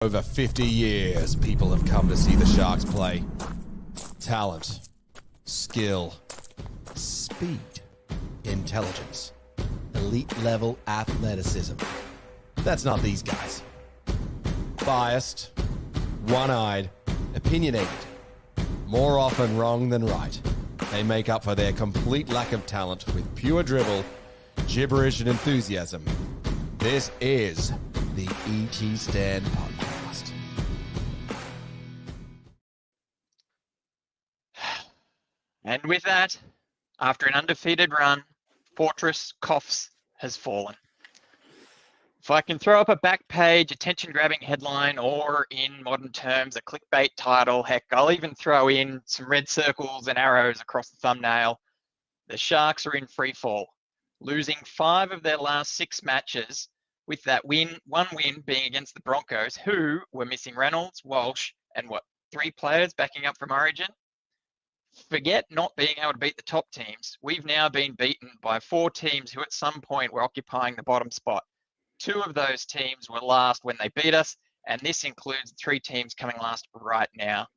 Over 50 years, people have come to see the Sharks play. Talent, skill, speed, intelligence, elite-level athleticism. That's not these guys. Biased, one-eyed, opinionated. More often wrong than right. They make up for their complete lack of talent with pure dribble, gibberish, and enthusiasm. This is the E.T. Stand Podcast. And with that, after an undefeated run, Fortress Coffs has fallen. If I can throw up a back page, attention-grabbing headline, or in modern terms, a clickbait title, heck, I'll even throw in some red circles and arrows across the thumbnail. The Sharks are in free fall, losing 5 of their last 6 matches, with that one win being against the Broncos, who were missing Reynolds, Walsh, and 3 players backing up from Origin. Forget not being able to beat the top teams. We've now been beaten by 4 teams who at some point were occupying the bottom spot. 2 of those teams were last when they beat us, and this includes 3 teams coming last right now.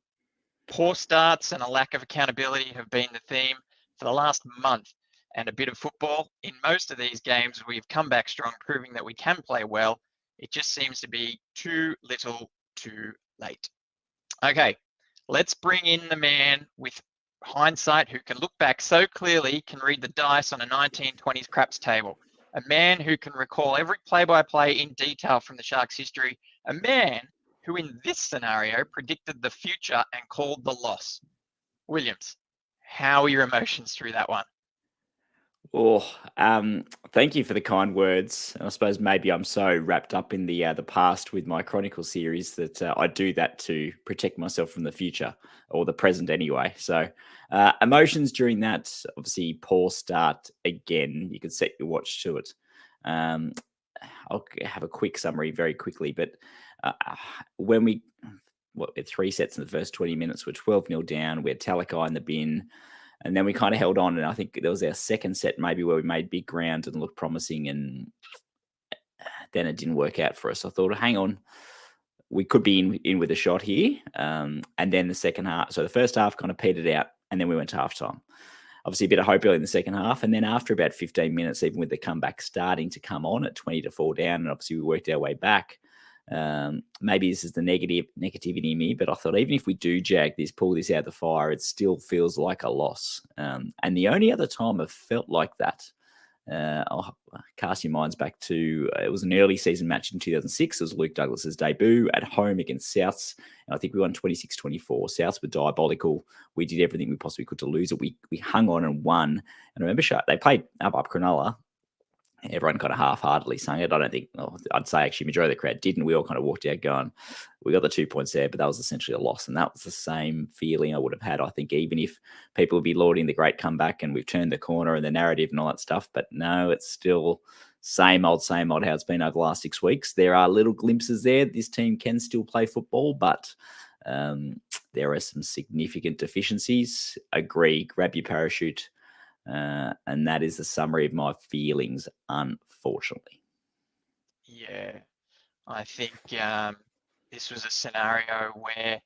Poor starts and a lack of accountability have been the theme for the last month, and a bit of football. In most of these games, we've come back strong, proving that we can play well. It just seems to be too little, too late. Okay, let's bring in the man with hindsight who can look back so clearly, can read the dice on a 1920s craps table. A man who can recall every play-by-play in detail from the Sharks' history. A man who in this scenario predicted the future and called the loss. Williams, how are your emotions through that one? Oh, thank you for the kind words. And I suppose maybe I'm so wrapped up in the past with my Chronicle series that I do that to protect myself from the future or the present anyway. So emotions during that, obviously poor start again. You could set your watch to it. I'll have a quick summary very quickly, but when we had 3 sets in the first 20 minutes, we're 12-0 down. We had Talakai in the bin. And then we kind of held on, and I think there was our second set maybe where we made big ground and looked promising, and then it didn't work out for us. I thought, hang on, we could be in with a shot here. And then the second half, so the first half kind of petered out, and then we went to halftime. Obviously, a bit of hope early in the second half, and then after about 15 minutes, even with the comeback starting to come on at 20-4 down, and obviously we worked our way back. Maybe this is the negativity in me, but I thought even if we do pull this out of the fire, it still feels like a loss. And the only other time I've felt like that, I'll cast your minds back to, it was an early season match in 2006. It was Luke Douglas's debut at home against Souths. And I think we won 26-24. Souths were diabolical. We did everything we possibly could to lose it. We hung on and won. And I remember they played up Cronulla. Everyone kind of half-heartedly sang it. I don't think, I'd say actually majority of the crowd didn't. We all kind of walked out going, we got the 2 points there, but that was essentially a loss. And that was the same feeling I would have had, I think, even if people would be lauding the great comeback and we've turned the corner and the narrative and all that stuff. But no, it's still same old how it's been over the last 6 weeks. There are little glimpses there. This team can still play football, but there are some significant deficiencies. Agree, grab your parachute. And that is the summary of my feelings, unfortunately. Yeah, I think this was a scenario where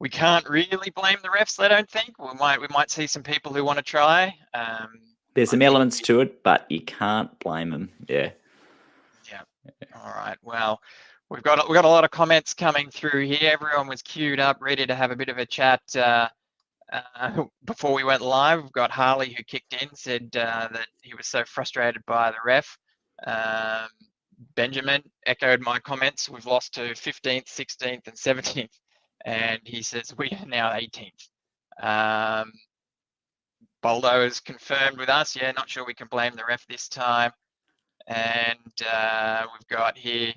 we can't really blame the refs, I don't think. We might see some people who want to try. There's some elements to it, but you can't blame them. Yeah. All right. Well, we've got a lot of comments coming through here. Everyone was queued up, ready to have a bit of a chat. Before we went live, we've got Harley who kicked in, said that he was so frustrated by the ref. Benjamin echoed my comments. We've lost to 15th, 16th, and 17th. And he says we are now 18th. Boldo is confirmed with us. Yeah, not sure we can blame the ref this time. And we've got here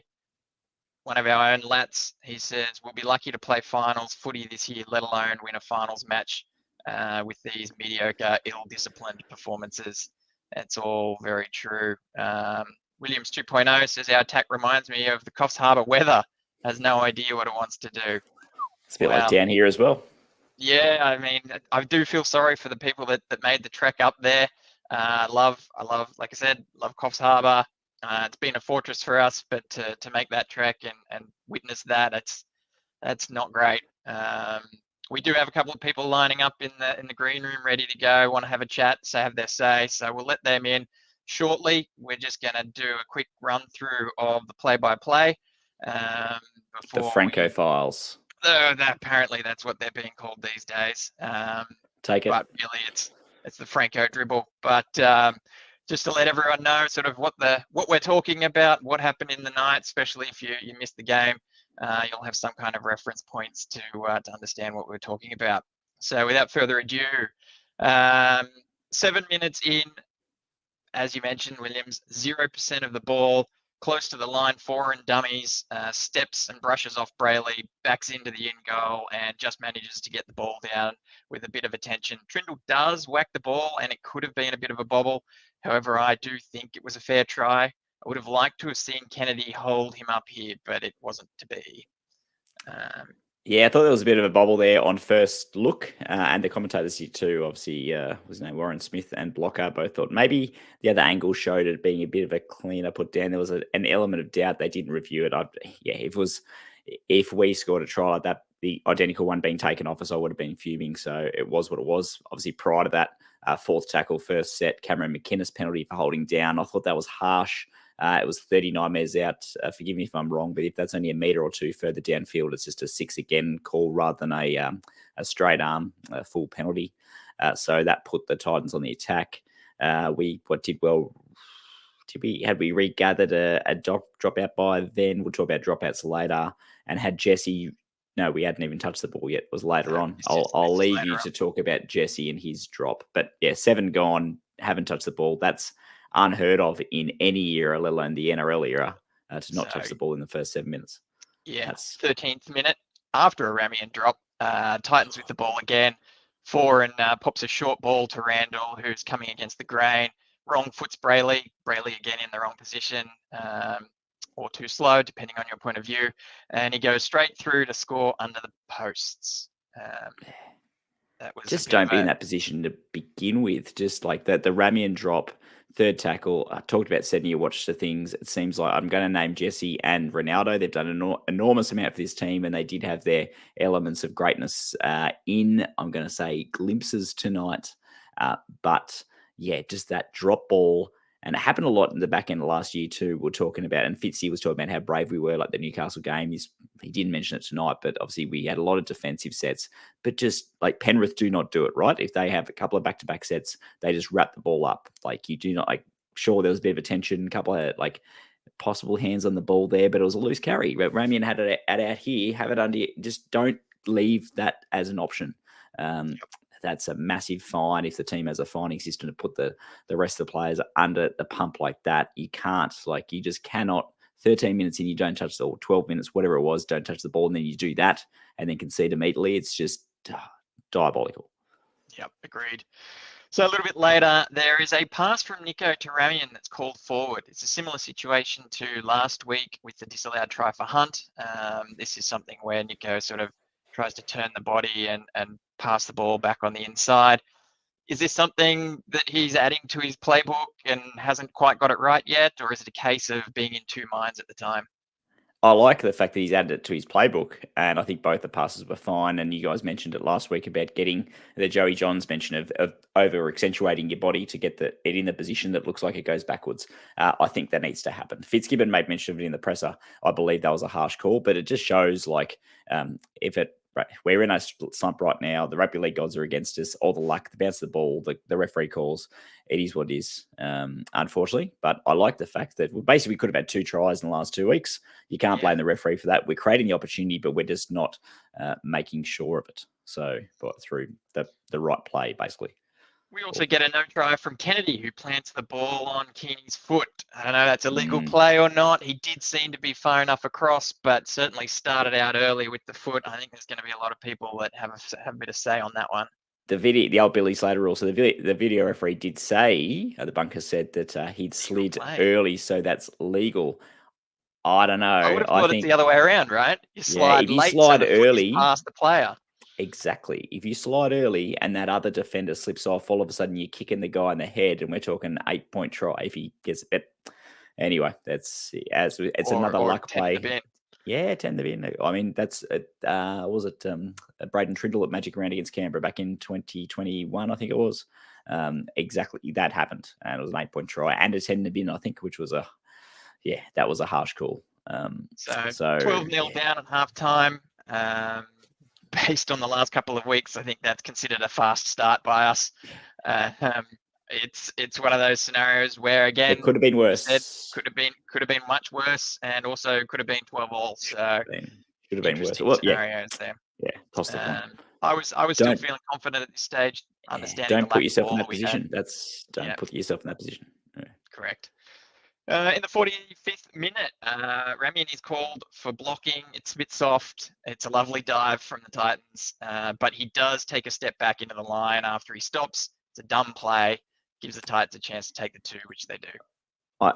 one of our own lats. He says, we'll be lucky to play finals footy this year, let alone win a finals match with these mediocre, ill-disciplined performances. That's all very true. Williams 2.0 says, our attack reminds me of the Coffs Harbour weather. Has no idea what it wants to do. It's a bit like down here as well. Yeah, I mean, I do feel sorry for the people that made the trek up there. I love, like I said, love Coffs Harbour. It's been a fortress for us, but to make that trek and witness that, that's not great. We do have a couple of people lining up in the green room, ready to go, want to have a chat, so have their say. So we'll let them in shortly. We're just going to do a quick run through of the play-by-play The Franco files. Apparently that's what they're being called these days. Take it. But really, it's the Franco dribble. But just to let everyone know sort of what we're talking about, what happened in the night, especially if you missed the game, you'll have some kind of reference points to understand what we're talking about. So without further ado, 7 minutes in, as you mentioned, Williams, 0% of the ball, close to the line, 4 in dummies, steps and brushes off Brayley, backs into the in goal and just manages to get the ball down with a bit of attention. Trindle does whack the ball and it could have been a bit of a bobble. However, I do think it was a fair try. I would have liked to have seen Kennedy hold him up here, but it wasn't to be. Yeah, I thought there was a bit of a bobble there on first look, and the commentators here too. Obviously, was his name Warren Smith and Blocker both thought maybe the other angle showed it being a bit of a cleaner put down. There was an element of doubt. They didn't review it. If we scored a try like that, the identical one being taken off us, I would have been fuming. So it was what it was. Obviously, prior to that, fourth tackle, first set, Cameron McInnes penalty for holding down. I thought that was harsh. It was 39 metres out. Forgive me if I'm wrong, but if that's only a metre or two further downfield, it's just a 6 again call rather than a straight arm full penalty. So that put the Titans on the attack. Had we regathered a dropout by then? We'll talk about dropouts later. And had Jesse, no, we hadn't even touched the ball yet. It was later on. I'll leave you to talk about Jesse and his drop. But yeah, 7 gone, haven't touched the ball. That's unheard of in any era, let alone the NRL era, to not touch the ball in the first 7 minutes. Yeah, that's 13th minute after a Ramian drop. Titans with the ball again. 4 and pops a short ball to Randall, who's coming against the grain. Wrong foots Brayley. Brayley again in the wrong position, or too slow, depending on your point of view. And he goes straight through to score under the posts. That was just don't be in that position to begin with. Just like the Ramian drop, third tackle. I talked about setting your watch to things. It seems like I'm going to name Jesse and Ronaldo. They've done an enormous amount for this team, and they did have their elements of greatness in, I'm going to say, glimpses tonight. But yeah, just that drop ball. And it happened a lot in the back end of last year too. We're talking about, and Fitzy was talking about how brave we were, like the Newcastle game. He didn't mention it tonight, but obviously we had a lot of defensive sets. But just like Penrith do not do it, right? If they have a couple of back-to-back sets, they just wrap the ball up. Like you do not, like, sure, there was a bit of attention, a couple of like possible hands on the ball there, but it was a loose carry. Ramian had it out here, have it under, just don't leave that as an option. That's a massive fine. If the team has a fining system to put the rest of the players under the pump like that, you can't. Like, you just cannot. 13 minutes in, you don't touch the ball. 12 minutes, whatever it was, don't touch the ball, and then you do that and then concede immediately. It's just diabolical. Yep, agreed. So a little bit later, there is a pass from Nico to Ramian that's called forward. It's a similar situation to last week with the disallowed try for Hunt. This is something where Nico sort of tries to turn the body and pass the ball back on the inside. Is this something that he's adding to his playbook and hasn't quite got it right yet? Or is it a case of being in two minds at the time? I like the fact that he's added it to his playbook, and I think both the passes were fine. And you guys mentioned it last week about getting the Joey Johns mention of over accentuating your body to get it in the position that looks like it goes backwards. I think that needs to happen. Fitzgibbon made mention of it in the presser. I believe that was a harsh call, but it just shows like we're in a slump right now. The rugby league gods are against us. All the luck, the bounce of the ball, the referee calls. It is what it is, unfortunately. But I like the fact that we basically could have had 2 tries in the last 2 weeks. You can't blame the referee for that. We're creating the opportunity, but we're just not making sure of it. So, but through the right play, basically. We also get a no try from Kennedy, who plants the ball on Keeney's foot. I don't know if that's a legal play or not. He did seem to be far enough across, but certainly started out early with the foot. I think there's going to be a lot of people that have a bit of say on that one. The old Billy Slater rule. So the video referee did say, the bunker said that he'd slid early, so that's legal. I don't know. I would have thought it's the other way around, right? You slide late, slide early, past the player. Exactly. If you slide early and that other defender slips off, all of a sudden you're kicking the guy in the head, and we're talking 8-point try if he gets a bit. Anyway, it's another or luck 10 in play. the bin. Yeah, 10 to bin. I mean, that's was it Braden Trindle at Magic Round against Canberra back in 2021, I think it was. Exactly that happened, and it was an 8-point try and a 10 in the bin, I think, which was that was a harsh call. So So 12-0 down at halftime. Based on the last couple of weeks, I think that's considered a fast start by us. It's one of those scenarios where, again, it could have been worse. said could have been much worse, and also could have been 12-all. So should have been worse. interesting Well, scenarios there. Yeah, toss the coin. I was still feeling confident at this stage, understanding Don't the put lack yourself of in ball that we position. had. Don't put yourself in that position. Yeah. Correct. In the 45th minute, Ramian is called for blocking. It's a bit soft. It's a lovely dive from the Titans, but he does take a step back into the line after he stops. It's a dumb play. Gives the Titans a chance to take the 2, which they do.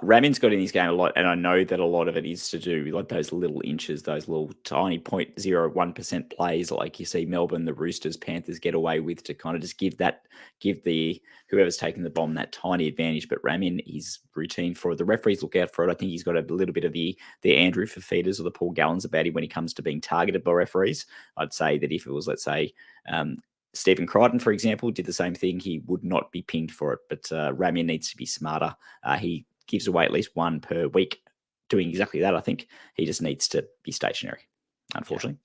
Ramian's got in his game a lot, and I know that a lot of it is to do with like those little inches, those little tiny 0.01% plays, like you see Melbourne, the Roosters, Panthers get away with, to kind of just give the whoever's taking the bomb that tiny advantage. But Ramian, his routine for it, the referees look out for it. I think he's got a little bit of the Andrew Fafita's or the Paul Gallons about him when he comes to being targeted by referees. I'd say that if it was, let's say, Stephen Crichton, for example, did the same thing, he would not be pinged for it. But Ramian needs to be smarter. He gives away at least 1 per week doing exactly that. I think he just needs to be stationary, unfortunately.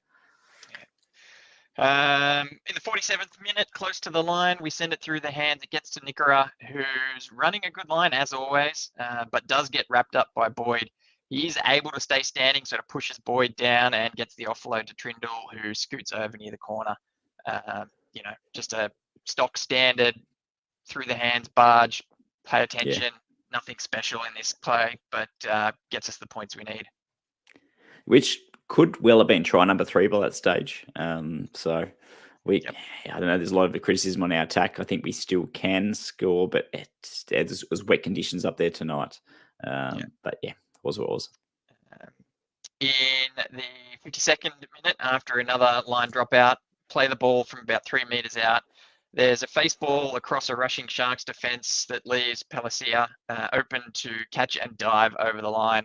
Yeah. In the 47th minute, close to the line, we send it through the hands. It gets to Nicola, who's running a good line as always, but does get wrapped up by Boyd. He is able to stay standing, sort of pushes Boyd down and gets the offload to Trindle, who scoots over near the corner. Just a stock standard through the hands barge. Pay attention. Yeah. Nothing special in this play, but gets us the points we need. Which could well have been try number 3 by that stage. I don't know, there's a lot of criticism on our attack. I think we still can score, but it was wet conditions up there tonight. But yeah, it was what it was. In the 52nd minute, after another line dropout, play the ball from about 3 meters out. There's a face ball across a rushing Sharks defense that leaves Palacia open to catch and dive over the line.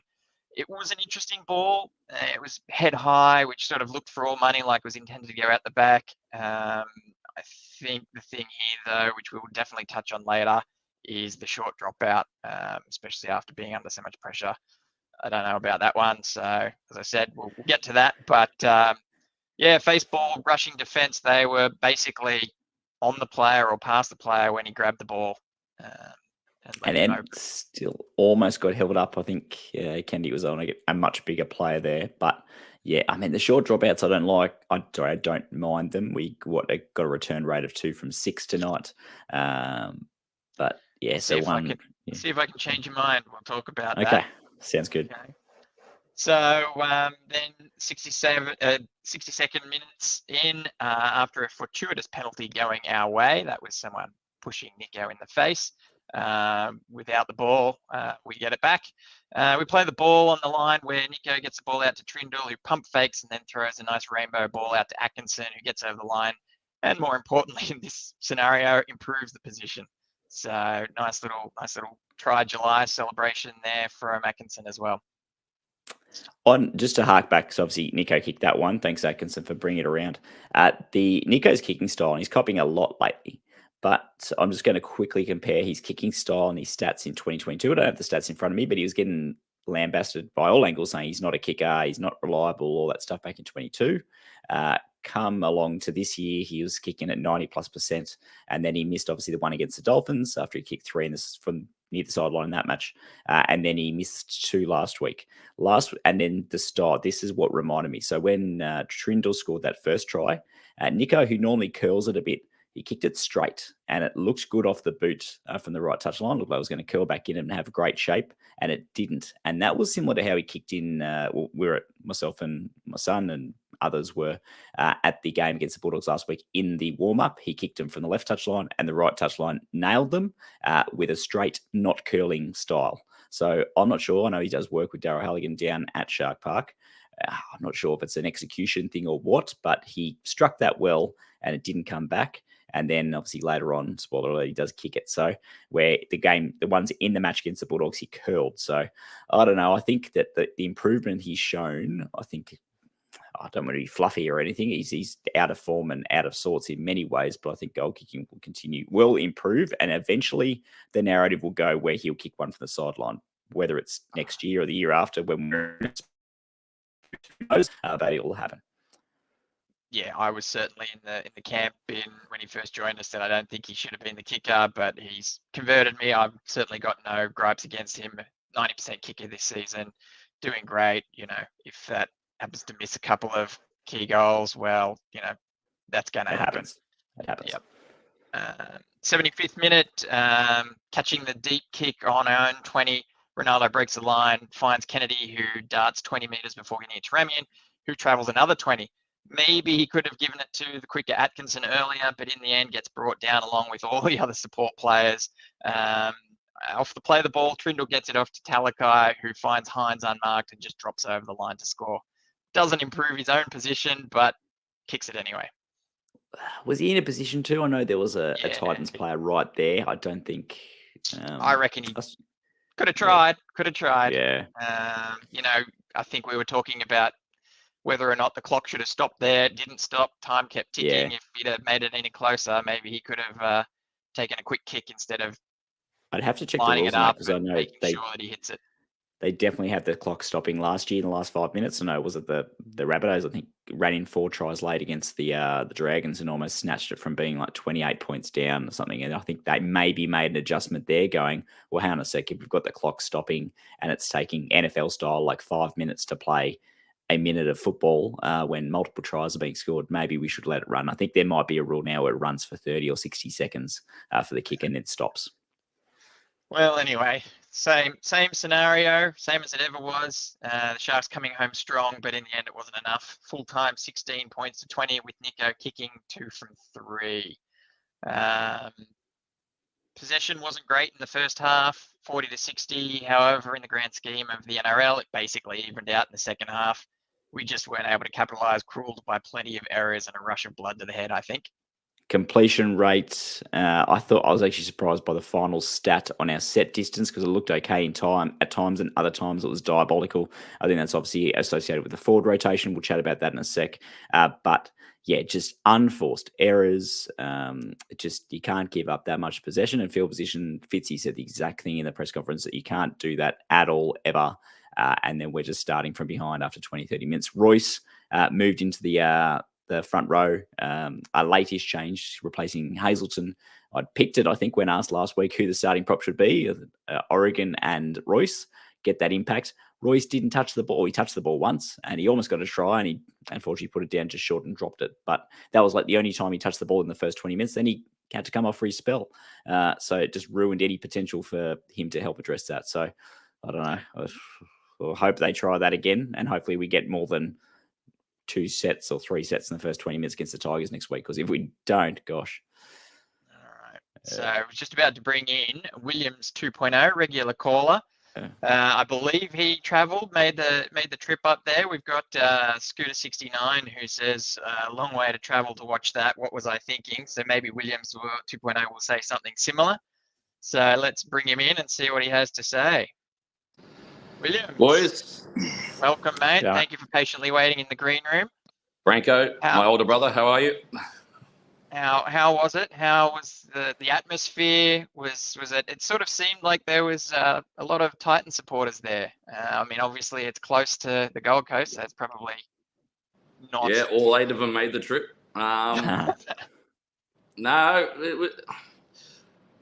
It was an interesting ball. It was head high, which sort of looked for all money like it was intended to go out the back. I think the thing here, though, which we will definitely touch on later, is the short dropout, especially after being under so much pressure. I don't know about that one. So, as I said, we'll get to that. But, face ball, rushing defense, they were basically on the player or past the player when he grabbed the ball. And then still almost got held up. I think Kennedy was on a much bigger player there. But yeah, I mean, the short dropouts I don't like. I don't mind them. We got a return rate of 2 from 6 tonight. But yeah, see if I can change your mind. We'll talk about that. Okay, sounds good. Okay. So then 62nd minutes in, after a fortuitous penalty going our way, that was someone pushing Nico in the face. Without the ball, we get it back. We play the ball on the line where Nico gets the ball out to Trindle, who pump fakes and then throws a nice rainbow ball out to Atkinson, who gets over the line. And more importantly, in this scenario, improves the position. So nice little try July celebration there from Atkinson as well. Just to hark back, so obviously Nico kicked that one. Thanks, Atkinson, for bringing it around. Nico's kicking style, and he's copying a lot lately. But I'm just going to quickly compare his kicking style and his stats in 2022. I don't have the stats in front of me, but he was getting lambasted by all angles, saying he's not a kicker, he's not reliable, all that stuff back in 22. Come along to this year, he was kicking at 90+%, and then he missed obviously the one against the Dolphins after he kicked 3 from near the sideline in that match, and then he missed 2 last week. And then the start. This is what reminded me. So when Trindle scored that first try, Nico, who normally curls it a bit, he kicked it straight, and it looked good off the boot from the right touch line. Looked like it was going to curl back in and have a great shape, and it didn't. And that was similar to how he kicked in. Myself and my son and others were at the game against the Bulldogs last week in the warm-up. He kicked them from the left touch line, and the right touch line nailed them with a straight, not curling style. So I'm not sure. I know he does work with Darryl Halligan down at Shark Park. I'm not sure if it's an execution thing or what, but he struck that well, and it didn't come back. And then obviously later on, spoiler alert, he does kick it. So where the ones in the match against the Bulldogs, he curled. So I don't know. I think that the improvement he's shown, I don't want to be fluffy or anything. He's out of form and out of sorts in many ways, but I think goal kicking will improve, and eventually the narrative will go where he'll kick one from the sideline, whether it's next year or the year after, when but it will happen. Yeah, I was certainly in the camp when he first joined us that I don't think he should have been the kicker, but he's converted me. I've certainly got no gripes against him. 90% kicker this season, doing great. If that happens to miss a couple of key goals, well, that's going to happen. It happens. Yep. 75th minute, catching the deep kick on our own 20. Ronaldo breaks the line, finds Kennedy, who darts 20 metres before getting it to Ramian, who travels another 20. Maybe he could have given it to the quicker Atkinson earlier, but in the end gets brought down along with all the other support players. Off the play of the ball, Trindle gets it off to Talakai, who finds Hines unmarked and just drops over the line to score. Doesn't improve his own position, but kicks it anyway. Was he in a position to? I know there was a Titans player right there. I don't think... I reckon he could have tried. Yeah. I think we were talking about whether or not the clock should have stopped there. It didn't stop. Time kept ticking. Yeah. If he'd have made it any closer, maybe he could have taken a quick kick instead of I'd have to check the lining rules it up because I know making sure that he hits it. They definitely had the clock stopping last year in the last 5 minutes. I know, was it the Rabbitohs? I think ran in 4 tries late against the Dragons and almost snatched it from being like 28 points down or something. And I think they maybe made an adjustment there, going, well, hang on a sec, if we've got the clock stopping and it's taking NFL style like 5 minutes to play a minute of football when multiple tries are being scored, maybe we should let it run. I think there might be a rule now where it runs for 30 or 60 seconds for the kick and then stops. Well, anyway, same scenario, same as it ever was. The Sharks coming home strong, but in the end it wasn't enough. Full time, 16 points to 20 with Nico kicking 2 from 3. Possession wasn't great in the first half, 40 to 60. However, in the grand scheme of the NRL, it basically evened out in the second half. We just weren't able to capitalise, cruelled by plenty of errors and a rush of blood to the head, I think. Completion rate, I was actually surprised by the final stat on our set distance because it looked okay in time at times, and other times it was diabolical. I think that's obviously associated with the forward rotation. We'll chat about that in a sec. But yeah, just unforced errors. You can't give up that much possession and field position. Fitzy said the exact thing in the press conference, that you can't do that at all, ever. And then we're just starting from behind after 20, 30 minutes. Royce moved into the front row, a late-ish change, replacing Hazelton. I'd picked it, I think, when asked last week who the starting prop should be, Oregon and Royce, get that impact. Royce didn't touch the ball. He touched the ball once, and he almost got a try, and he unfortunately put it down just short and dropped it. But that was like the only time he touched the ball in the first 20 minutes. Then he had to come off for his spell. So it just ruined any potential for him to help address that. So I don't know. I hope they try that again, and hopefully we get more than 2 sets or 3 sets in the first 20 minutes against the Tigers next week, because if we don't, gosh. All right. So I was just about to bring in Williams 2.0, regular caller. I believe he travelled, made the trip up there. We've got Scooter 69 who says a long way to travel to watch that. What was I thinking? So maybe Williams 2.0 will say something similar. So let's bring him in and see what he has to say. Williams. Boys. Welcome, mate. Yeah. Thank you for patiently waiting in the green room. Franko, my older brother, how are you? How was it? How was the atmosphere? Was it? It sort of seemed like there was a lot of Titan supporters there. I mean, obviously it's close to the Gold Coast, so it's probably not. Yeah, all 8 of them made the trip. No,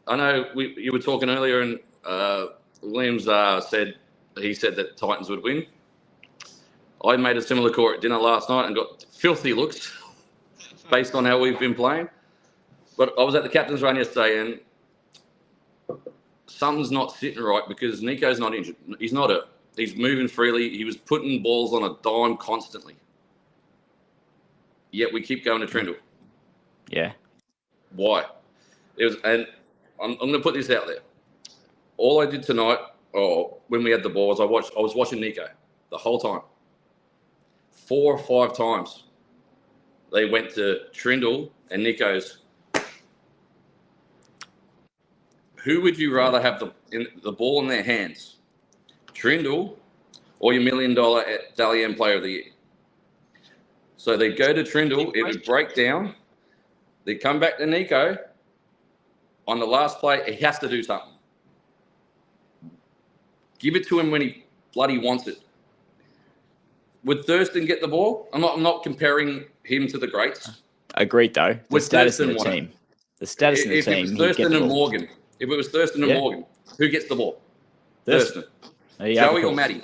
I know you were talking earlier, and Williams said that Titans would win. I made a similar call at dinner last night and got filthy looks based on how we've been playing. But I was at the captain's run yesterday, and something's not sitting right because Nico's not injured. He's moving freely. He was putting balls on a dime constantly. Yet we keep going to Trindle. Yeah. Why? And I'm going to put this out there. All I did tonight, or when we had the ball, was I was watching Nico the whole time. 4 or 5 times they went to Trindle, and Nico's who would you rather have the ball in their hands, Trindle or your $1 million Dally M Player of the Year? So they go to Trindle, it would break down. They come back to Nico. On the last play, he has to do something. Give it to him when he bloody wants it. Would Thurston get the ball? I'm not comparing him to the greats. Agreed, though. The Would status in the Thurston team. The status in the If it team. was he'd get Thurston the and ball. Morgan, if it was Thurston and Morgan, who gets the ball? Thurston. Yeah, Joey or Matty?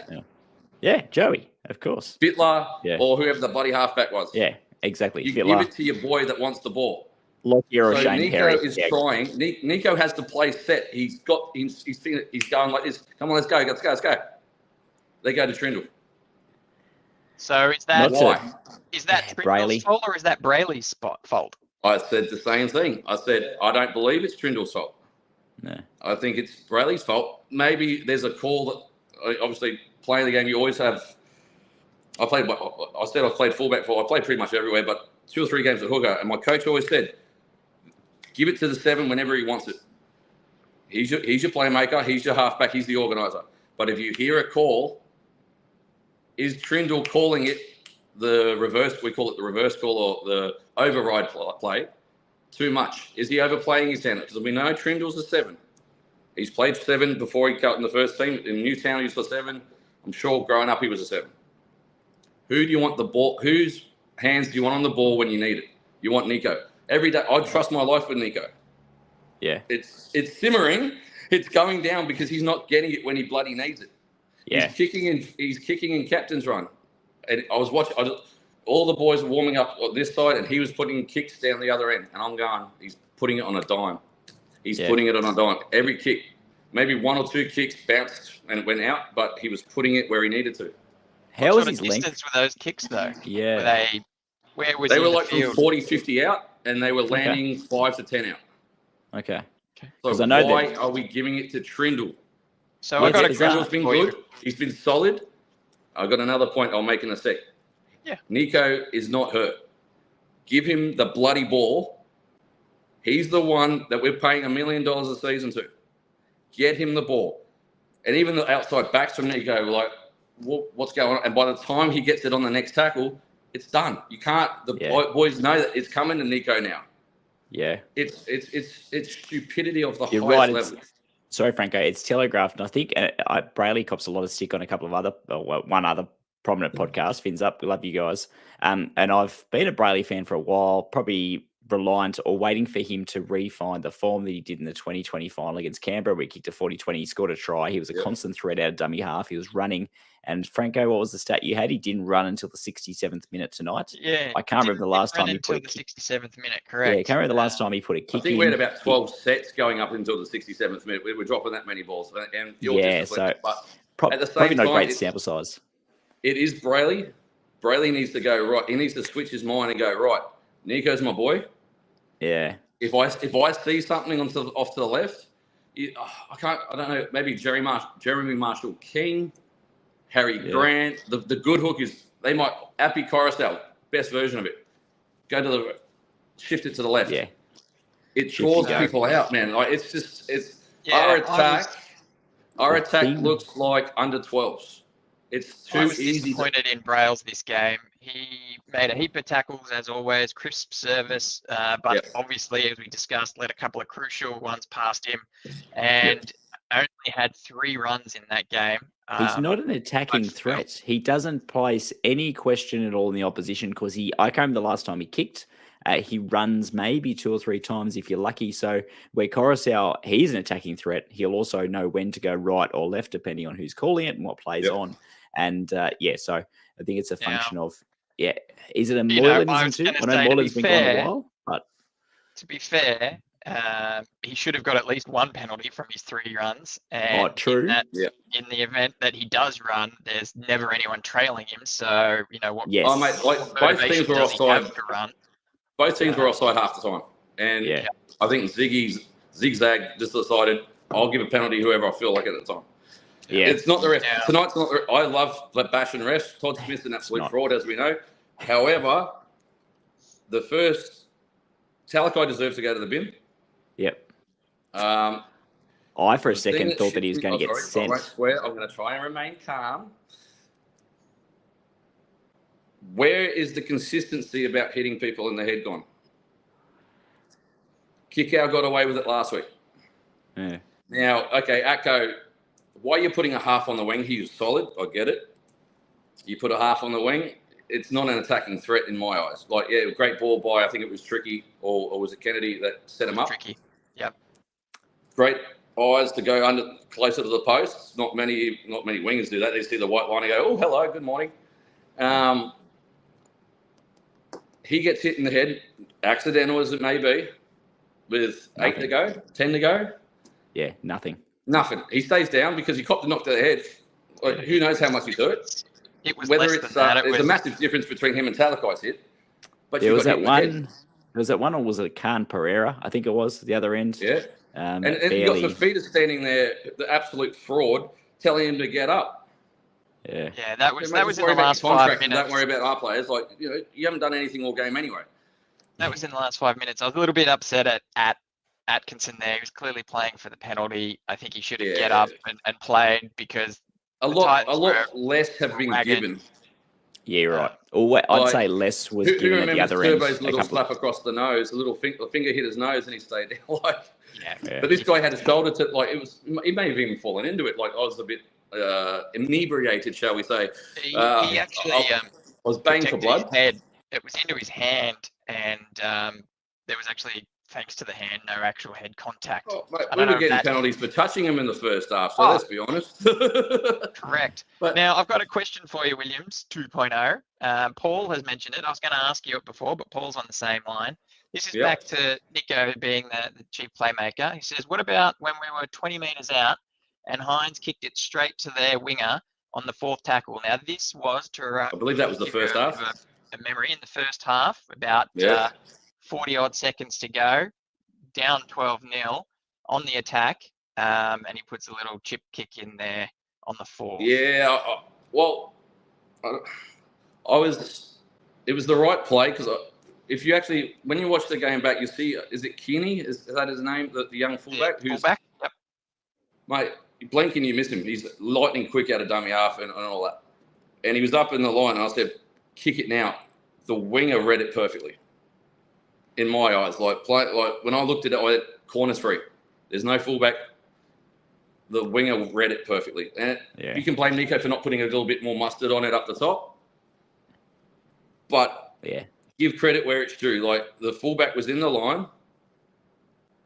Yeah, Joey, of course. Fittler or whoever the bloody halfback was. Yeah, exactly. You Fittler. give it to your boy that wants the ball. Lockyer or So Shane Nico Perry. is trying. Nico has the play set. He's going like this. Come on, let's go. They go to Trindle. So is that why? Is that Trindle's Brayley. fault or is that Brayley's fault? I said the same thing. I said I don't believe it's Trindle's fault. No. I think it's Brayley's fault. Maybe there's a call that obviously playing the game you always have. I said I've played fullback for. I played pretty much everywhere, but 2 or 3 games at hooker, and my coach always said, give it to the 7 whenever he wants it. He's your playmaker. He's your halfback. He's the organizer. But if you hear a call, is Trindle calling it the reverse? We call it the reverse call or the override play. Too much. Is he overplaying his hand? Because we know Trindle's a 7. He's played 7 before he cut in the first team. In Newtown, he was a 7. I'm sure growing up he was a 7. Who do you want the ball? Whose hands do you want on the ball when you need it? You want Nico. Every day, I'd trust my life with Nico. Yeah. It's simmering. It's going down because he's not getting it when he bloody needs it. Yeah. He's kicking in captain's run. And I was watching, all the boys were warming up on this side and he was putting kicks down the other end. And I'm going, he's putting it on a dime. He's putting it on a dime. Every kick, maybe 1 or 2 kicks bounced and went out, but he was putting it where he needed to. How What is sort his of length? distance were those kicks though? Yeah. Where was They he were in the like from field? 40, 50 out and they were landing 5 to 10 out. Okay. So 'Cause I know why that- are we giving it to Trindle? So I got a Trindle's question been for you. good. He's been solid. I've got another point I'll make in a sec. Yeah. Nico is not hurt. Give him the bloody ball. He's the one that we're paying $1 million a season to. Get him the ball. And even the outside backs from Nico were like, what's going on? And by the time he gets it on the next tackle, it's done. You can't. The boys know that it's coming to Nico now. Yeah. It's stupidity of the You're highest right. level. Sorry, Franco. It's telegraphed, and I think Brayley cops a lot of stick on a couple of other, one other prominent podcast. Fins Up, we love you guys. And I've been a Brayley fan for a while, probably reliant or waiting for him to refine the form that he did in the 2020 final against Canberra, where he kicked a 40-20, he scored a try. He was a constant threat out of dummy half. He was running. And Franco, what was the stat you had? He didn't run until the 67th minute tonight. Yeah. I can't remember the last time he put a the kick. 67th minute, correct. Yeah, I can't remember the last time he put a kick I think in. we had about 12 sets going up until the 67th minute. We were dropping that many balls. And so but at the same probably not time, great sample size. It is Brayley. Brayley needs to go right. He needs to switch his mind and go, right, Nico's my boy. Yeah. If I see something off to the left, I don't know, maybe Jeremy Marshall King, Harry Grant, the good hookers, they might, Appy Coruscant, best version of it. Go shift it to the left. Yeah. It draws people out, man. Like our attack looks like under 12s. It's too easy. Disappointed in Brails this game. He made a heap of tackles as always, crisp service, but obviously, as we discussed, let a couple of crucial ones past him, and only had 3 runs in that game. He's not an attacking threat. He doesn't place any question at all in the opposition because I can't remember the last time he kicked. He runs maybe 2 or 3 times if you're lucky. So where Coruscant, he's an attacking threat. He'll also know when to go right or left depending on who's calling it and what plays on. And so I think it's a function of is it a Moylan's too? I know Moylan's been gone a while, but to be fair, he should have got at least 1 penalty from his 3 runs. And true. In the event that he does run, there's never anyone trailing him. So what? Yes. Oh, mate, both teams were offside. Both teams were offside half the time, and I think Zigzag just decided I'll give a penalty whoever I feel like at the time. Yeah, it's not the ref. Tonight's not. I love the bashing refs. Todd Smith's an absolute fraud, as we know. However, the first Talakai deserves to go to the bin. Yep. I for a second thought that he was going to get sent. I won't swear. I'm going to try and remain calm. Where is the consistency about hitting people in the head gone? Kickout got away with it last week. Yeah. Now, okay, Atco, why are you putting a half on the wing? He was solid. I get it. You put a half on the wing. It's not an attacking threat in my eyes. Like, yeah, great ball by, I think it was Tricky, or was it Kennedy that set him up? Tricky. Yep. Great eyes to go under closer to the posts. Not many wingers do that. They see the white line and go, oh, hello, good morning. He gets hit in the head, accidental as it may be, with 8 to go, 10 to go. Yeah, nothing. He stays down because he copped a knock to the head. Like, who knows how much he hurt? It was Whether less it's than that. there's a massive difference between him and Talakai's hit. But There was that one. Was that one, or was it Khan Pereira? I think it was the other end. Yeah. And you got Fafita standing there, the absolute fraud, telling him to get up. Yeah. Yeah, that was in the last 5 minutes. Don't worry about our players. Like, you know, you haven't done anything all game anyway. That was in the last 5 minutes. I was a little bit upset at Atkinson there. He was clearly playing for the penalty. I think he should have get up and played, because a lot less have been given. Yeah, right. Or I'd say less was given at the other end. Turbo's little slap across the nose, a little finger hit his nose, and he stayed there. Like, yeah. But this guy had a shoulder to, like, he may have even fallen into it. Like, I was a bit inebriated, shall we say? He actually I was banged for blood. It was into his hand, and there was actually, thanks to the hand, no actual head contact. Oh, mate, we were getting penalties for touching him in the first half, so let's be honest. Correct. But now, I've got a question for you, Williams 2.0. Paul has mentioned it. I was going to ask you it before, but Paul's on the same line. This is back to Nico being the chief playmaker. He says, what about when we were 20 metres out and Hines kicked it straight to their winger on the 4th tackle? Now, this was to... I believe that was the first half. A memory in the first half, about 40-odd seconds to go, down 12-0 on the attack, and he puts a little chip kick in there on the 4th. Yeah, it was the right play, because if you actually, when you watch the game back, you see, is it Kearney? Is that his name? The young fullback? Fullback, yep. Mate, you blink and you miss him. He's lightning quick out of dummy half and all that. And he was up in the line, and I said, kick it now. The winger read it perfectly. In my eyes, like when I looked at it, I went, corner's free. There's no fullback. The winger read it perfectly. And you can blame Nico for not putting a little bit more mustard on it up the top. But give credit where it's due. Like, the fullback was in the line.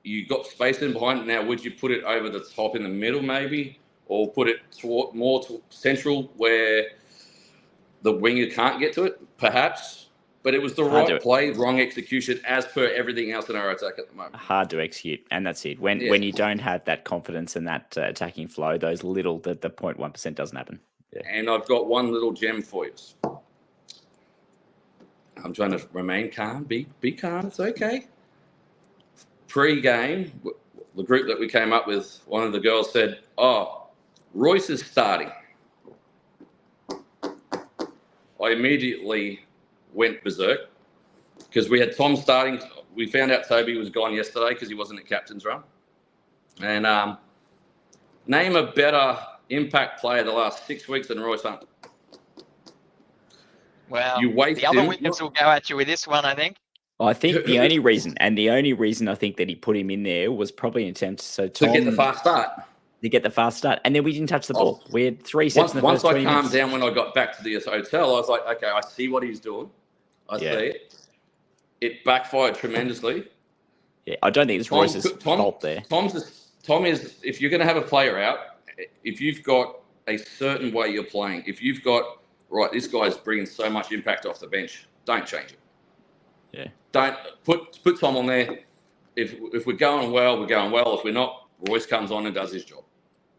You got space in behind. Now, would you put it over the top in the middle maybe? Or put it more central where the winger can't get to it? Perhaps. But it was the right play, wrong execution, as per everything else in our attack at the moment. Hard to execute, and that's it. When you don't have that confidence and that attacking flow, those little, the 0.1% doesn't happen. Yeah. And I've got one little gem for you. I'm trying to remain calm. Be calm. It's okay. Pre-game, the group that we came up with, one of the girls said, "Oh, Royce is starting." I immediately went berserk because we had Tom starting. We found out Toby was gone yesterday because he wasn't at captain's run. And name a better impact player the last 6 weeks than Royce Hunt. Well, you waste the other wingers will go at you with this one, I think. I think the only reason I think that he put him in there was probably an attempt to get the fast start. To get the fast start. And then we didn't touch the ball. We had 3 sets in the first 20 minutes. Once I calmed down when I got back to the hotel, I was like, okay, I see what he's doing. I see it. It backfired tremendously. Yeah, I don't think it's Royce's fault there. Tom is, if you're going to have a player out, if you've got a certain way you're playing, if you've got, right, this guy's bringing so much impact off the bench, don't change it. Yeah. Don't put Tom on there. If we're going well, we're going well. If we're not, Royce comes on and does his job.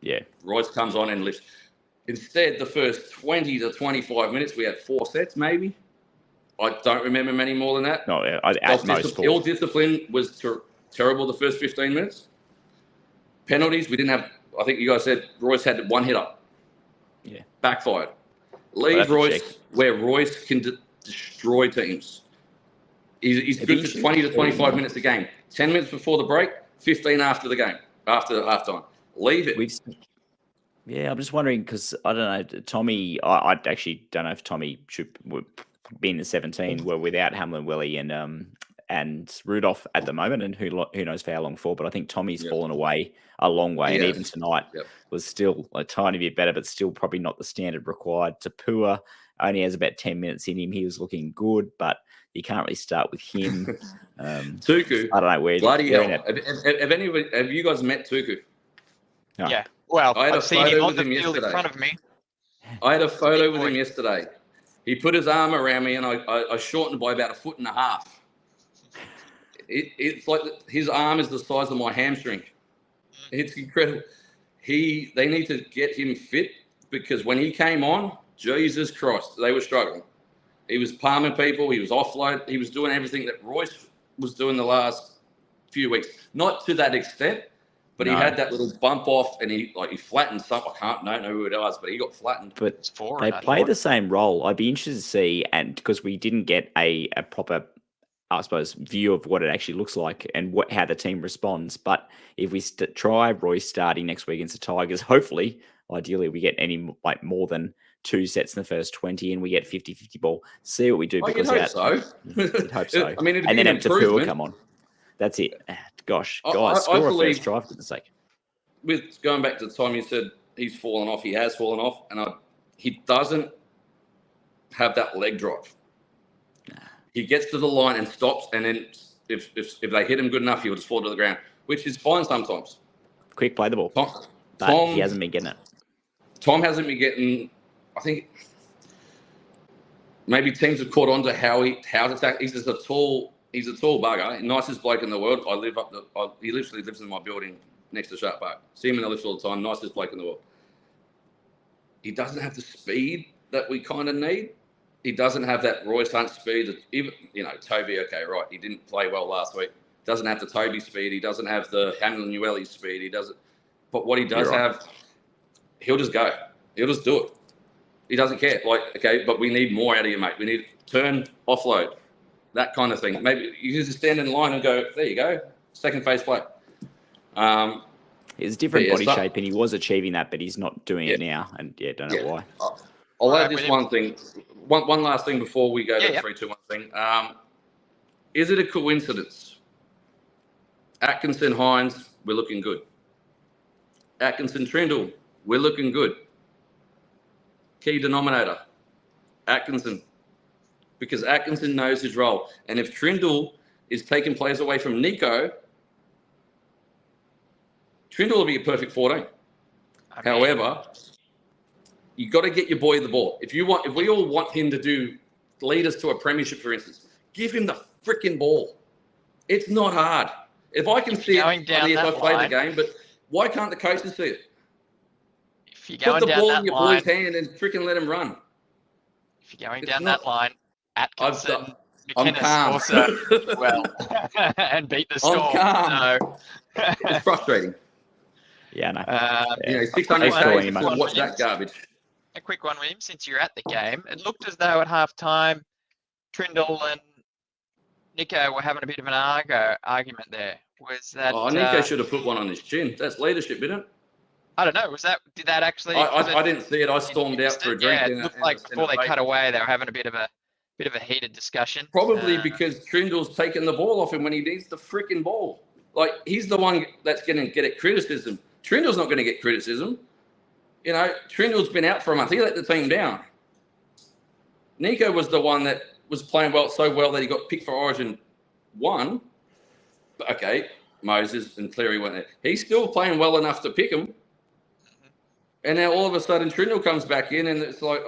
Yeah. Royce comes on and lifts. Instead, the first 20 to 25 minutes, we had 4 sets maybe. I don't remember many more than that. No, at most 4. Ill discipline was terrible the first 15 minutes. Penalties, we didn't have, I think you guys said Royce had 1 hit up. Yeah. Backfired. Leave Royce where Royce can destroy teams. He's good for 20 to 25 minutes a game. 10 minutes before the break, 15 after the game, after halftime. Leave it. Yeah, I'm just wondering because I don't know, Tommy. I actually don't know if Tommy would be in the 17. We're without Hamlin, Willie, and Rudolph at the moment, and who knows for how long for. But I think Tommy's fallen away a long way, and even tonight was still a tiny bit better, but still probably not the standard required. Tapua only has about 10 minutes in him. He was looking good, but you can't really start with him. Tuku, I don't know where. Bloody hell! Have you guys met Tuku? No. Yeah. Well, I had a I've seen him photo on with the him field in yesterday. front of me. I had a photo with him yesterday. He put his arm around me, and I shortened by about 1.5 feet. It's like his arm is the size of my hamstring. It's incredible. They need to get him fit because when he came on, Jesus Christ, they were struggling. He was palming people. He was offload. He was doing everything that Royce was doing the last few weeks. Not to that extent, but he had that little bump off, and he flattened something. Don't know who it was, but he got flattened. But they play the same role. I'd be interested to see, and because we didn't get a proper, I suppose, view of what it actually looks like and how the team responds. But if we try Royce starting next week against the Tigers, hopefully, ideally, we get more than 2 sets in the first 20 and we get 50-50 ball. See what we do. You'd hope so. You'd hope so. I mean, and then have Tapua come on. That's it. Gosh, guys, score a first try for goodness sake. With going back to the time you said he's fallen off, he has fallen off, and he doesn't have that leg drive. He gets to the line and stops, and then if they hit him good enough, he'll just fall to the ground, which is fine sometimes. Quick, play the ball. Tom, he hasn't been getting it. Tom hasn't been getting. I think maybe teams have caught on to how to attack. He's a tall bugger, nicest bloke in the world. He literally lives in my building next to Shark Park. See him in the lift all the time. Nicest bloke in the world. He doesn't have the speed that we kind of need. He doesn't have that Royce Hunt speed. That even Toby. Okay, right. He didn't play well last week. Doesn't have the Toby speed. He doesn't have the Hamlin Ueli speed. He doesn't. But what he does have, he'll just go. He'll just do it. He doesn't care. But we need more out of you, mate. We need turn, offload, that kind of thing. Maybe you just stand in line and go, there you go, second phase play. It's different body shape, and he was achieving that, but he's not doing it now. And don't know why. I'll add this one thing. One last thing before we go to the 3, 2, 1 thing. Is it a coincidence? Atkinson, Hines, we're looking good. Atkinson, Trindle, we're looking good. Key denominator, Atkinson, because Atkinson knows his role. And if Trindle is taking players away from Nico, Trindle will be a perfect 14. However, you got to get your boy the ball. If we all want him to lead us to a premiership, for instance, give him the freaking ball. It's not hard. If I can see it, I played the game, but why can't the coaches see it? If you're going Put the down ball that in your line, boy's hand and freaking let him run. If you're going down that line, Atkinson, I'm McInnes calm. also well and beat the score. I'm calm. It's frustrating. Yeah, no. 600 Ks to watch that garbage. A quick one, William, since you're at the game. It looked as though at halftime, Trindle and Nico were having a bit of an argument there. Was that? Nico should have put one on his chin. That's leadership, isn't it? I don't know. Did that actually? I didn't see it. I stormed out for a drink. Yeah, it looked like before they cut away, they were having a bit of a heated discussion. Probably because Trindle's taking the ball off him when he needs the freaking ball. He's the one that's going to get it criticism. Trindle's not going to get criticism. Trindle's been out for a month. He let the team down. Nico was the one that was playing so well that he got picked for Origin 1. But okay, Moses and Cleary went there. He's still playing well enough to pick him. And now all of a sudden Trindle comes back in and it's like,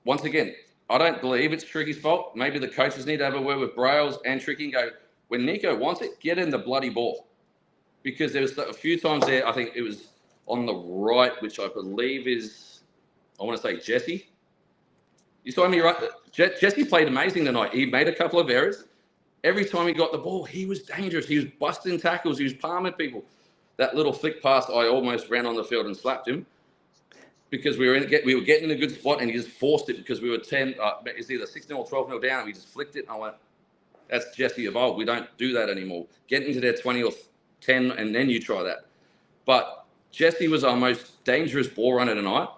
once again, I don't believe it's Tricky's fault. Maybe the coaches need to have a word with Brails and Tricky and go, when Nico wants it, get in the bloody ball. Because there was a few times there, I think it was on the right, which I believe is, I want to say Jesse. You saw me right? Jesse played amazing tonight. He made a couple of errors. Every time he got the ball, he was dangerous. He was busting tackles. He was palming people. That little flick pass, I almost ran on the field and slapped him because we were getting in a good spot and he just forced it because we were 10. It's either 6-0 or 12-0 down. And we just flicked it. And I went, that's Jesse of old. We don't do that anymore. Get into their 20 or 10 and then you try that. But Jesse was our most dangerous ball runner tonight.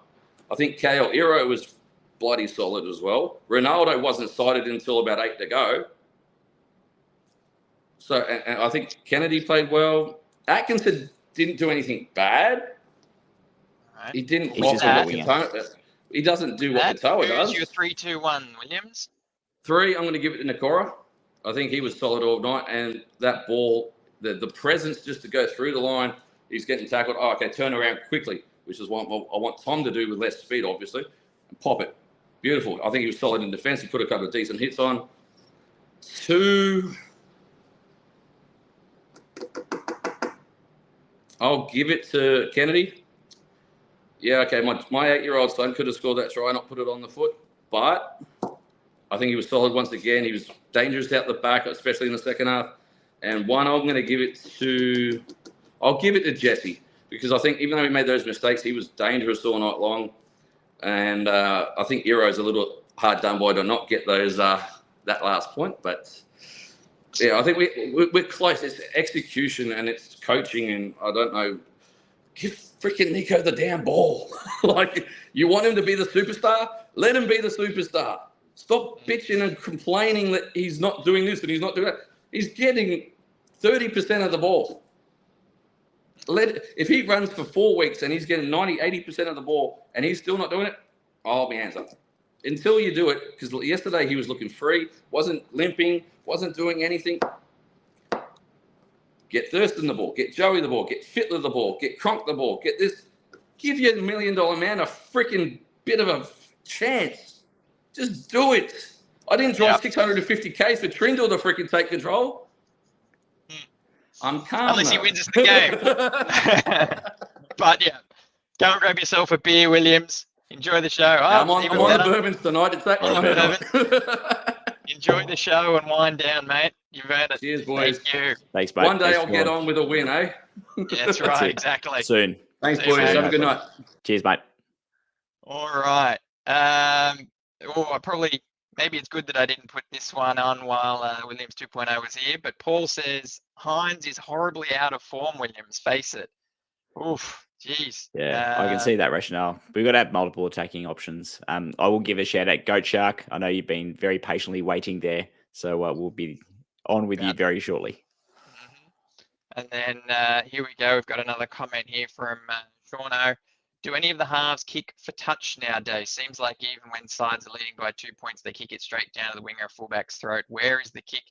I think Kale Iro was bloody solid as well. Ronaldo wasn't sighted until about 8 to go. So, and I think Kennedy played well. Atkinson didn't do anything bad. Right. He didn't He's rock just not a like winger. Katoa. He doesn't do what Katoa does. Who's your 3-2-1, Williams? 3, I'm going to give it to Nakora. I think he was solid all night. And that ball, the presence just to go through the line, he's getting tackled. Oh, okay, turn around quickly, which is what I want Tom to do with less speed, obviously, and pop it. Beautiful. I think he was solid in defence. He put a couple of decent hits on. 2, I'll give it to Kennedy. Yeah, okay, my 8-year-old son could have scored that try, not put it on the foot. But I think he was solid once again. He was dangerous out the back, especially in the second half. And one, I'm going to give it to Jesse, because I think even though he made those mistakes, he was dangerous all night long. And I think Iro's a little hard done by to not get those that last point. But yeah, I think we're close. It's execution and it's coaching, and I don't know. Give freaking Nico the damn ball. Like, you want him to be the superstar? Let him be the superstar. Stop bitching and complaining that he's not doing this and he's not doing that. He's getting 30% of the ball. If he runs for 4 weeks and he's getting 90, 80% of the ball and he's still not doing it, I'll hold my hands up. Until you do it, because yesterday he was looking free, wasn't limping, wasn't doing anything. Get Thurston the ball, get Joey the ball, get Fittler the ball, get Cronk the ball, get this. Give your $1 million man a freaking bit of a chance. Just do it. I didn't drive 650K for Trindle to freaking take control. I'm calm. Unless he wins us the game. But yeah, go and grab yourself a beer, Williams. Enjoy the show. I'm on the bourbons tonight. It's that kind of Enjoy the show and wind down, mate. You've earned it. Cheers, boys. Thank you. Thanks, mate. One day I'll get on with a win, eh? Yeah, that's right, exactly. Soon. Thanks, See you, boys. mate. Have a good night. Cheers, mate. All right. Maybe it's good that I didn't put this one on while Williams 2.0 was here, but Paul says Hines is horribly out of form, Williams. Face it. Oof. Jeez. Yeah, I can see that rationale. We've got to have multiple attacking options. I will give a shout out, Goat Shark. I know you've been very patiently waiting there, so we'll be on with you very shortly. And then here we go. We've got another comment here from Shauno. Do any of the halves kick for touch nowadays? Seems like even when sides are leading by 2 points, they kick it straight down to the winger or fullback's throat. Where is the kick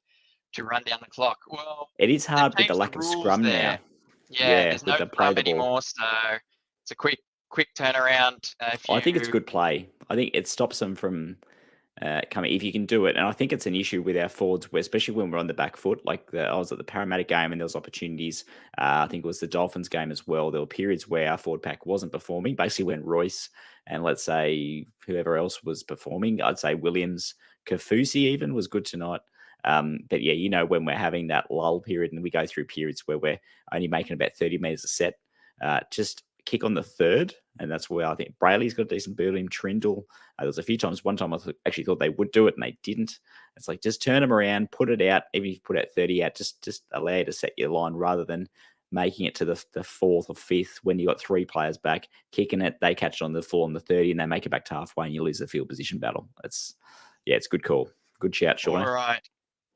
to run down the clock? Well, it is hard with the lack of scrum now. Yeah, there's no scrum anymore, so it's a quick turnaround. I think it's good play. I think it stops them from coming, if you can do it. And I think it's an issue with our forwards, especially when we're on the back foot. Like I was at the Parramatta game and there was opportunities. I think it was the Dolphins game as well. There were periods where our forward pack wasn't performing. Basically when Royce and let's say whoever else was performing, I'd say Williams, Kafusi even was good tonight. But yeah, when we're having that lull period and we go through periods where we're only making about 30 metres a set, just kick on the third. And that's where I think Brayley's got a decent build him, Trindle. There was a few times, one time I actually thought they would do it and they didn't. It's like, just turn them around, put it out. Even if you put out 30 out, just allow you to set your line rather than making it to the fourth or fifth when you got 3 players back, kicking it, they catch it on the 4 and the 30 and they make it back to halfway and you lose the field position battle. It's a good call. Good shout, Sean. All right.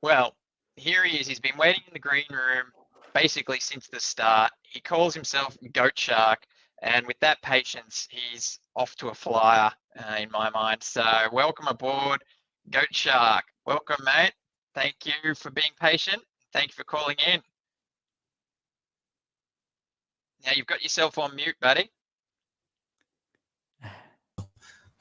Well, here he is. He's been waiting in the green room basically since the start. He calls himself Goat Shark, and with that patience, he's off to a flyer in my mind. So welcome aboard, Goat Shark. Welcome, mate. Thank you for being patient. Thank you for calling in. Now you've got yourself on mute, buddy.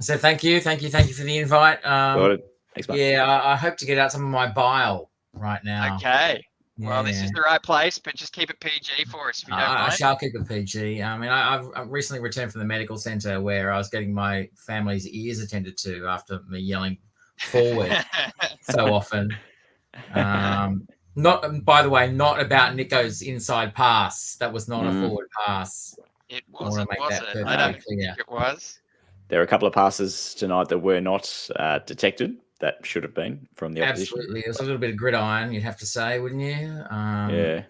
So thank you for the invite. Got it. Thanks, mate. Yeah, I hope to get out some of my bile right now. Okay. Yeah. Well, this is the right place, but just keep it PG for us if you don't mind. I shall keep it PG. I mean, I've recently returned from the medical centre where I was getting my family's ears attended to after me yelling forward so often. Not, by the way, not about Nico's inside pass. That was not a forward pass. It wasn't, was it? I don't think it was. There are a couple of passes tonight that were not detected. That should have been from the opposition. Absolutely. It was a little bit of gridiron, you'd have to say, wouldn't you? Yeah.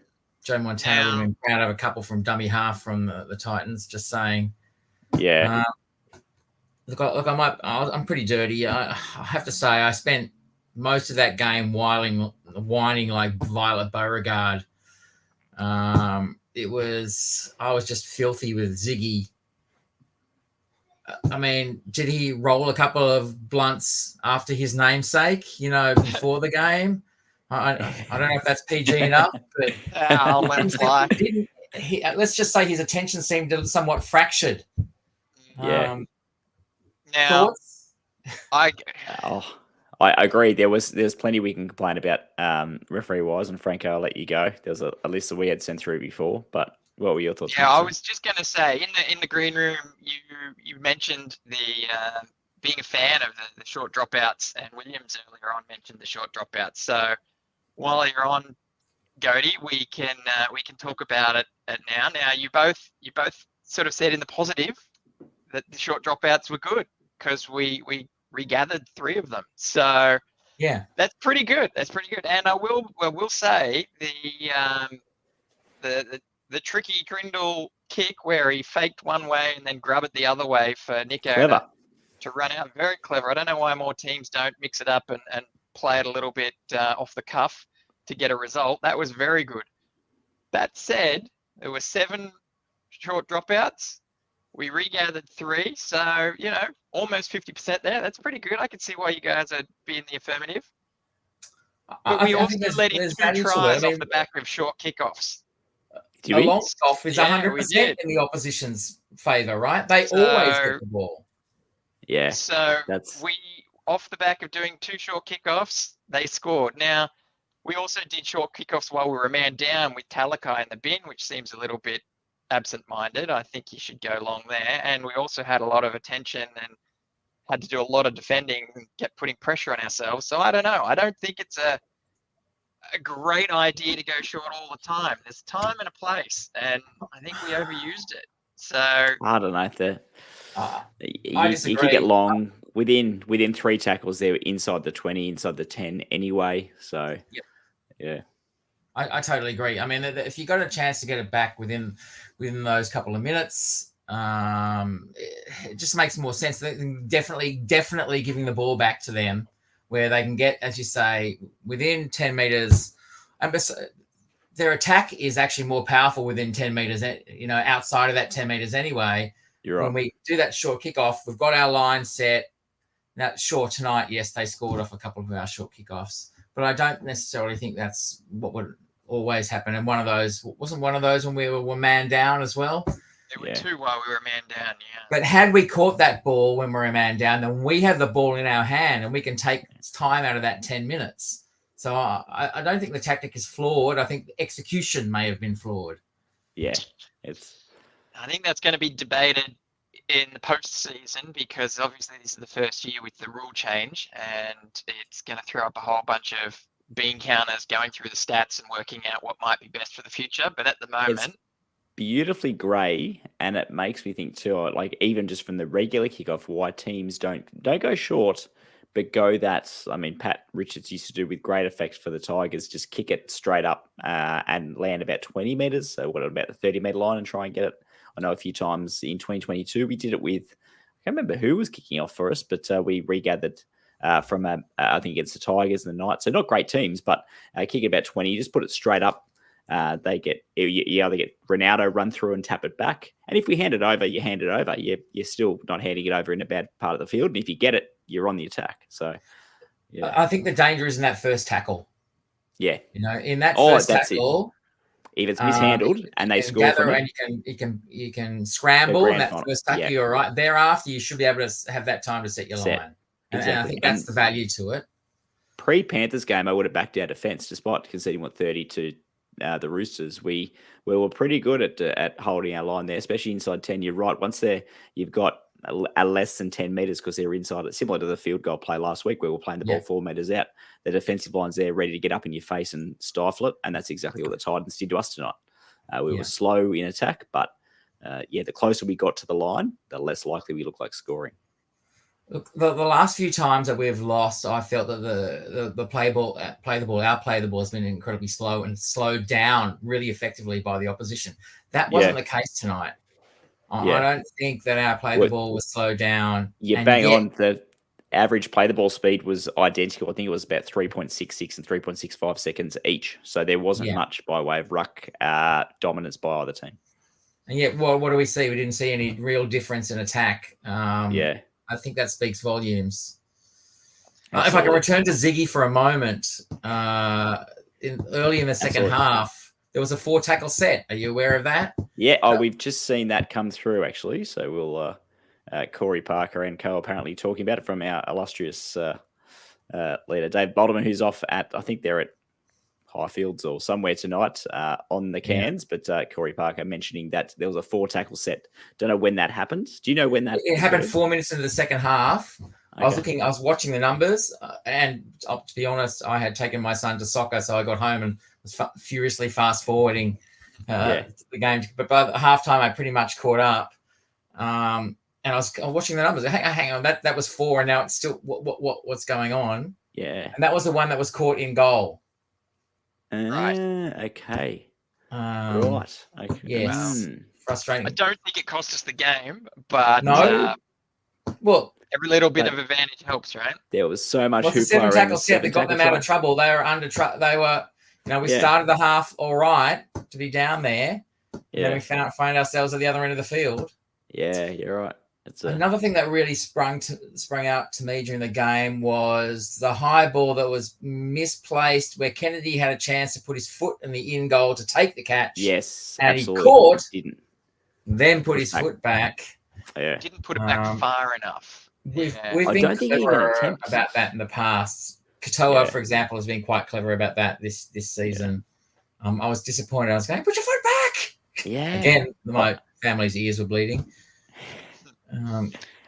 Joe Montana would have been proud of a couple from dummy half from the Titans. Just saying. Yeah. I'm pretty dirty. I have to say, I spent most of that game whining like Violet Beauregard. I was just filthy with Ziggy. I mean, did he roll a couple of blunts after his namesake, before the game? I don't know if that's PG enough, but let's just say his attention seemed somewhat fractured. Yeah. Now, Thoughts? I agree. There's plenty we can complain about referee wise, and Franco, I'll let you go. There's a list that we had sent through before, but what were your thoughts? Yeah, I was just going to say in the green room, you mentioned the being a fan of the short dropouts, and Williams earlier on mentioned the short dropouts. So while you're on, Goaty, we can talk about it now. Now you both sort of said in the positive that the short dropouts were good because we regathered 3 of them. So yeah, that's pretty good. And I will say the tricky Grindle kick where he faked one way and then grub it the other way for Nico to run out. Very clever. I don't know why more teams don't mix it up and play it a little bit off the cuff to get a result. That was very good. That said, there were 7 short dropouts. We regathered 3, so almost 50% there. That's pretty good. I can see why you guys would be in the affirmative. But we also let in 2 tries off the back of short kickoffs. A long off is 100% in the opposition's favour, right? They always get the ball. Yeah. So we, off the back of doing 2 short kickoffs, they scored. Now, we also did short kickoffs while we were a man down with Talakai in the bin, which seems a little bit absent-minded. I think he should go long there. And we also had a lot of attention and had to do a lot of defending and kept putting pressure on ourselves. So I don't know. I don't think it's a great idea to go short all the time. There's time and a place, and I think we overused it. So I don't know. You could get long within 3 tackles. They're inside the 20, inside the 10 anyway. So yeah. I totally agree. I mean, if you got a chance to get it back within those couple of minutes, it just makes more sense. Definitely giving the ball back to them where they can get, as you say, within 10 meters. And their attack is actually more powerful within 10 meters, outside of that 10 meters anyway. You're right. When we do that short kickoff, we've got our line set. Now, sure, tonight, yes, they scored off a couple of our short kickoffs, but I don't necessarily think that's what would always happen. And wasn't one of those when we were man down as well? There were 2 while we were man down, yeah. But had we caught that ball when we're a man down, then we have the ball in our hand and we can take time out of that 10 minutes. So I don't think the tactic is flawed. I think the execution may have been flawed. Yeah, I think that's going to be debated in the postseason because obviously this is the first year with the rule change and it's going to throw up a whole bunch of bean counters going through the stats and working out what might be best for the future. But at the moment, it's beautifully grey, and it makes me think too, like even just from the regular kickoff, why teams don't go short, but go that. I mean, Pat Richards used to do with great effect for the Tigers, just kick it straight up and land about 20 meters, so about the 30-meter line, and try and get it. I know a few times in 2022 we did it with, I can't remember who was kicking off for us, but we regathered from I think against the Tigers and the Knights. So not great teams, but kick it about 20. You just put it straight up. You either get Ronaldo run through and tap it back, and if we hand it over, you hand it over. You're still not handing it over in a bad part of the field, and if you get it, you're on the attack. So yeah, I think the danger is in that first tackle. Yeah, in that first tackle. If it's mishandled and they score from it, and you can scramble in that first tackle, you're right. Thereafter, you should be able to have that time to set your line. And I think that's the value to it. Pre-Panthers game, I would have backed our defence despite conceding 30 to the Roosters. We were pretty good at holding our line there, especially inside 10. You're right. Once you've got a less than 10 metres because they're inside it, similar to the field goal play last week where we're playing the ball 4 metres out. The defensive line's there ready to get up in your face and stifle it, and that's exactly what the Titans did to us tonight. We were slow in attack, but the closer we got to the line, the less likely we looked like scoring. Look, the last few times that we've lost, I felt that the play the ball has been incredibly slow and slowed down really effectively by the opposition. That wasn't the case tonight. I don't think that our play the ball was slowed down. You're bang on. The average play the ball speed was identical. I think it was about 3.66 and 3.65 seconds each. So there wasn't much by way of ruck dominance by either team. And yet, what do we see? We didn't see any real difference in attack. I think that speaks volumes. If I can return to Ziggy for a moment, early in the second half, there was a 4-tackle set. Are you aware of that? Yeah, we've just seen that come through, actually. So we'll Corey Parker and co apparently talking about it from our illustrious leader, Dave Balderman, who's off at, I think they're at Highfields or somewhere tonight on the cans. But Corey Parker mentioning that there was a 4-tackle set. Don't know when that happened. Do you know when that happened? 4 minutes into the second half. Okay. I was watching the numbers, and to be honest, I had taken my son to soccer, so I got home and was furiously fast forwarding the game. But by the halftime, I pretty much caught up, and I was watching the numbers. Hang on, that was 4, and now it's still what's going on? Yeah, and that was the one that was caught in goal. Right. Okay. Right. Okay. Yes. Frustrating. I don't think it cost us the game, but no. Well, every little bit of advantage helps, right? There was so much. What's the 7-tackle set that got them out of trouble? They were under trouble. They were, we started the half all right to be down there. Yeah. And then we find ourselves at the other end of the field. Yeah, you're right. Another thing that really sprung out to me during the game was the high ball that was misplaced, where Kennedy had a chance to put his foot in the in goal to take the catch. Yes, and absolutely. He caught, then put his foot back. Yeah, didn't put it back far enough. We've been clever about that in the past. Katoa, for example, has been quite clever about that this season. I was disappointed. I was going, put your foot back. Yeah. Again, my family's ears were bleeding.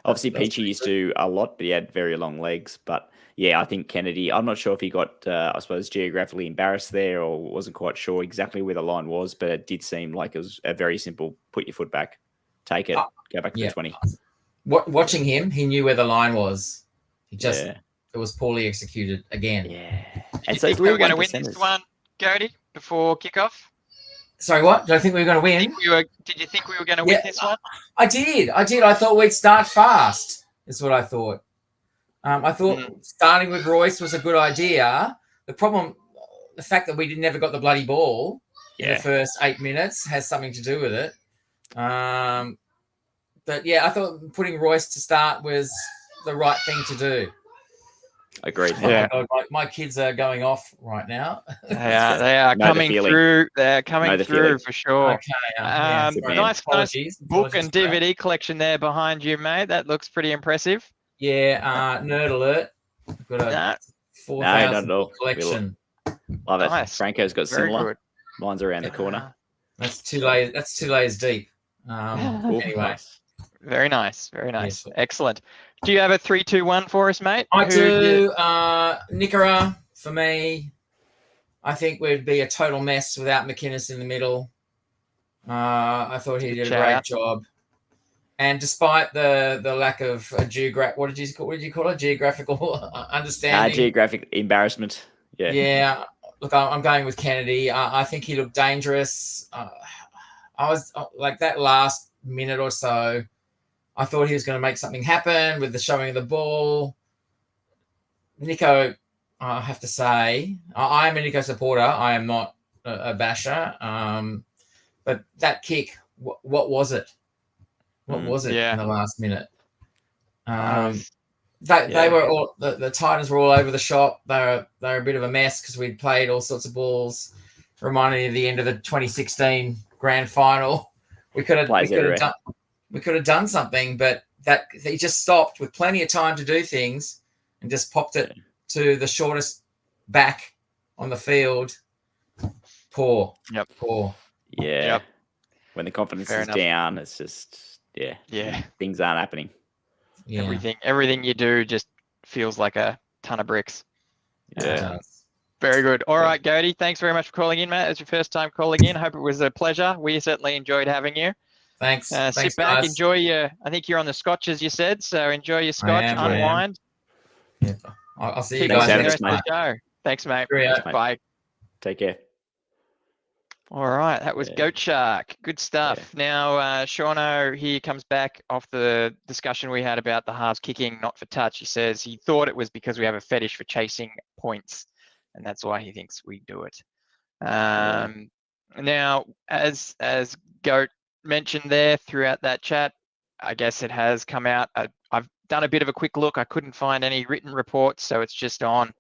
Obviously, Peachy used to do a lot, but he had very long legs. But I think Kennedy, I'm not sure if he got, I suppose, geographically embarrassed there or wasn't quite sure exactly where the line was, but it did seem like it was a very simple put your foot back, take it, go back to the 20. Watching him, he knew where the line was. It was poorly executed again. Yeah. And so we were going to win this one, Cody, before kickoff? Sorry, what? Do I think we were going to win? Did you think we were going to win this one? I did. I thought we'd start fast. Is what I thought. I thought starting with Royce was a good idea. The problem, the fact that we never got the bloody ball in the first 8 minutes has something to do with it. But I thought putting Royce to start was the right thing to do. Agreed. Oh my God, my kids are going off right now. They are coming through. They're coming through for sure. Okay. Nice book and DVD collection there behind you, mate. That looks pretty impressive. Yeah. Nerd alert. I've got a 4,000 collection. Love it. Nice. Franco's got similar. Mine's around the corner. That's 2 layers. That's 2 layers deep. Anyway. Very nice. Very nice. Yes. Excellent. Do you have a 3-2-1 for us, mate? I do. Nickera for me. I think we'd be a total mess without McInnes in the middle. I thought he did a great job. And despite the lack of a what did you call it? Geographical understanding. Geographic embarrassment. Yeah. Yeah. Look, I'm going with Kennedy. I think he looked dangerous. I was like that last minute or so. I thought he was going to make something happen with the showing of the ball. Nico, I have to say, I am a Nico supporter. I am not a basher. But that kick, what was it? What was it in the last minute? They were all the Titans were all over the shop. They're a bit of a mess because we'd played all sorts of balls. Reminding me of the end of the 2016 grand final. We could have done something, but that he just stopped with plenty of time to do things and just popped it to the shortest back on the field. Poor. Yep. Poor. Yeah. Yep. When the confidence is down, it's just things aren't happening. Yeah. Everything you do just feels like a ton of bricks. Yeah. Very good. All right, Cody, thanks very much for calling in, Matt. It's your first time calling in. Hope it was a pleasure. We certainly enjoyed having you. Thanks. Sit Thanks, back, guys. enjoy your. I think you're on the scotch, as you said. So enjoy your scotch, am, I am. unwind. Yeah. I'll see you Keep guys watching the Thanks, rest of the show. Thanks, mate. Cheerio. Thanks, mate. Bye. Take care. All right, that was Yeah. Goat Shark. Good stuff. Now, Shauno, he comes back off the discussion we had about the halves kicking, not for touch. He says he thought it was because we have a fetish for chasing points, and that's why he thinks we do it. Now, as Goat mentioned there throughout that chat, I guess it has come out. I've done a bit of a quick look. I couldn't find any written reports, so it's just on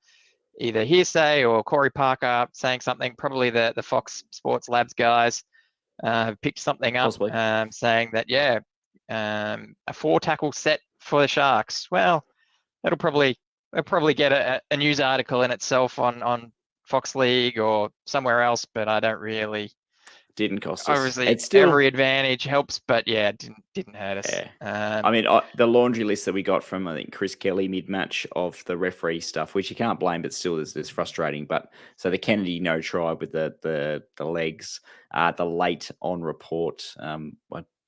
either hearsay or Corey Parker saying something. Probably the Fox Sports Labs guys have picked something up, saying that a 4-tackle set for the Sharks. Well, that'll probably get a news article in itself on Fox League or somewhere else, but I don't really. Didn't cost us. Obviously, It's still every advantage helps, but it didn't hurt us. Yeah. I mean, the laundry list that we got from, I think, Chris Kelly mid-match of the referee stuff, which you can't blame, but still is frustrating. But so the Kennedy no try with the legs, the late on report. I can't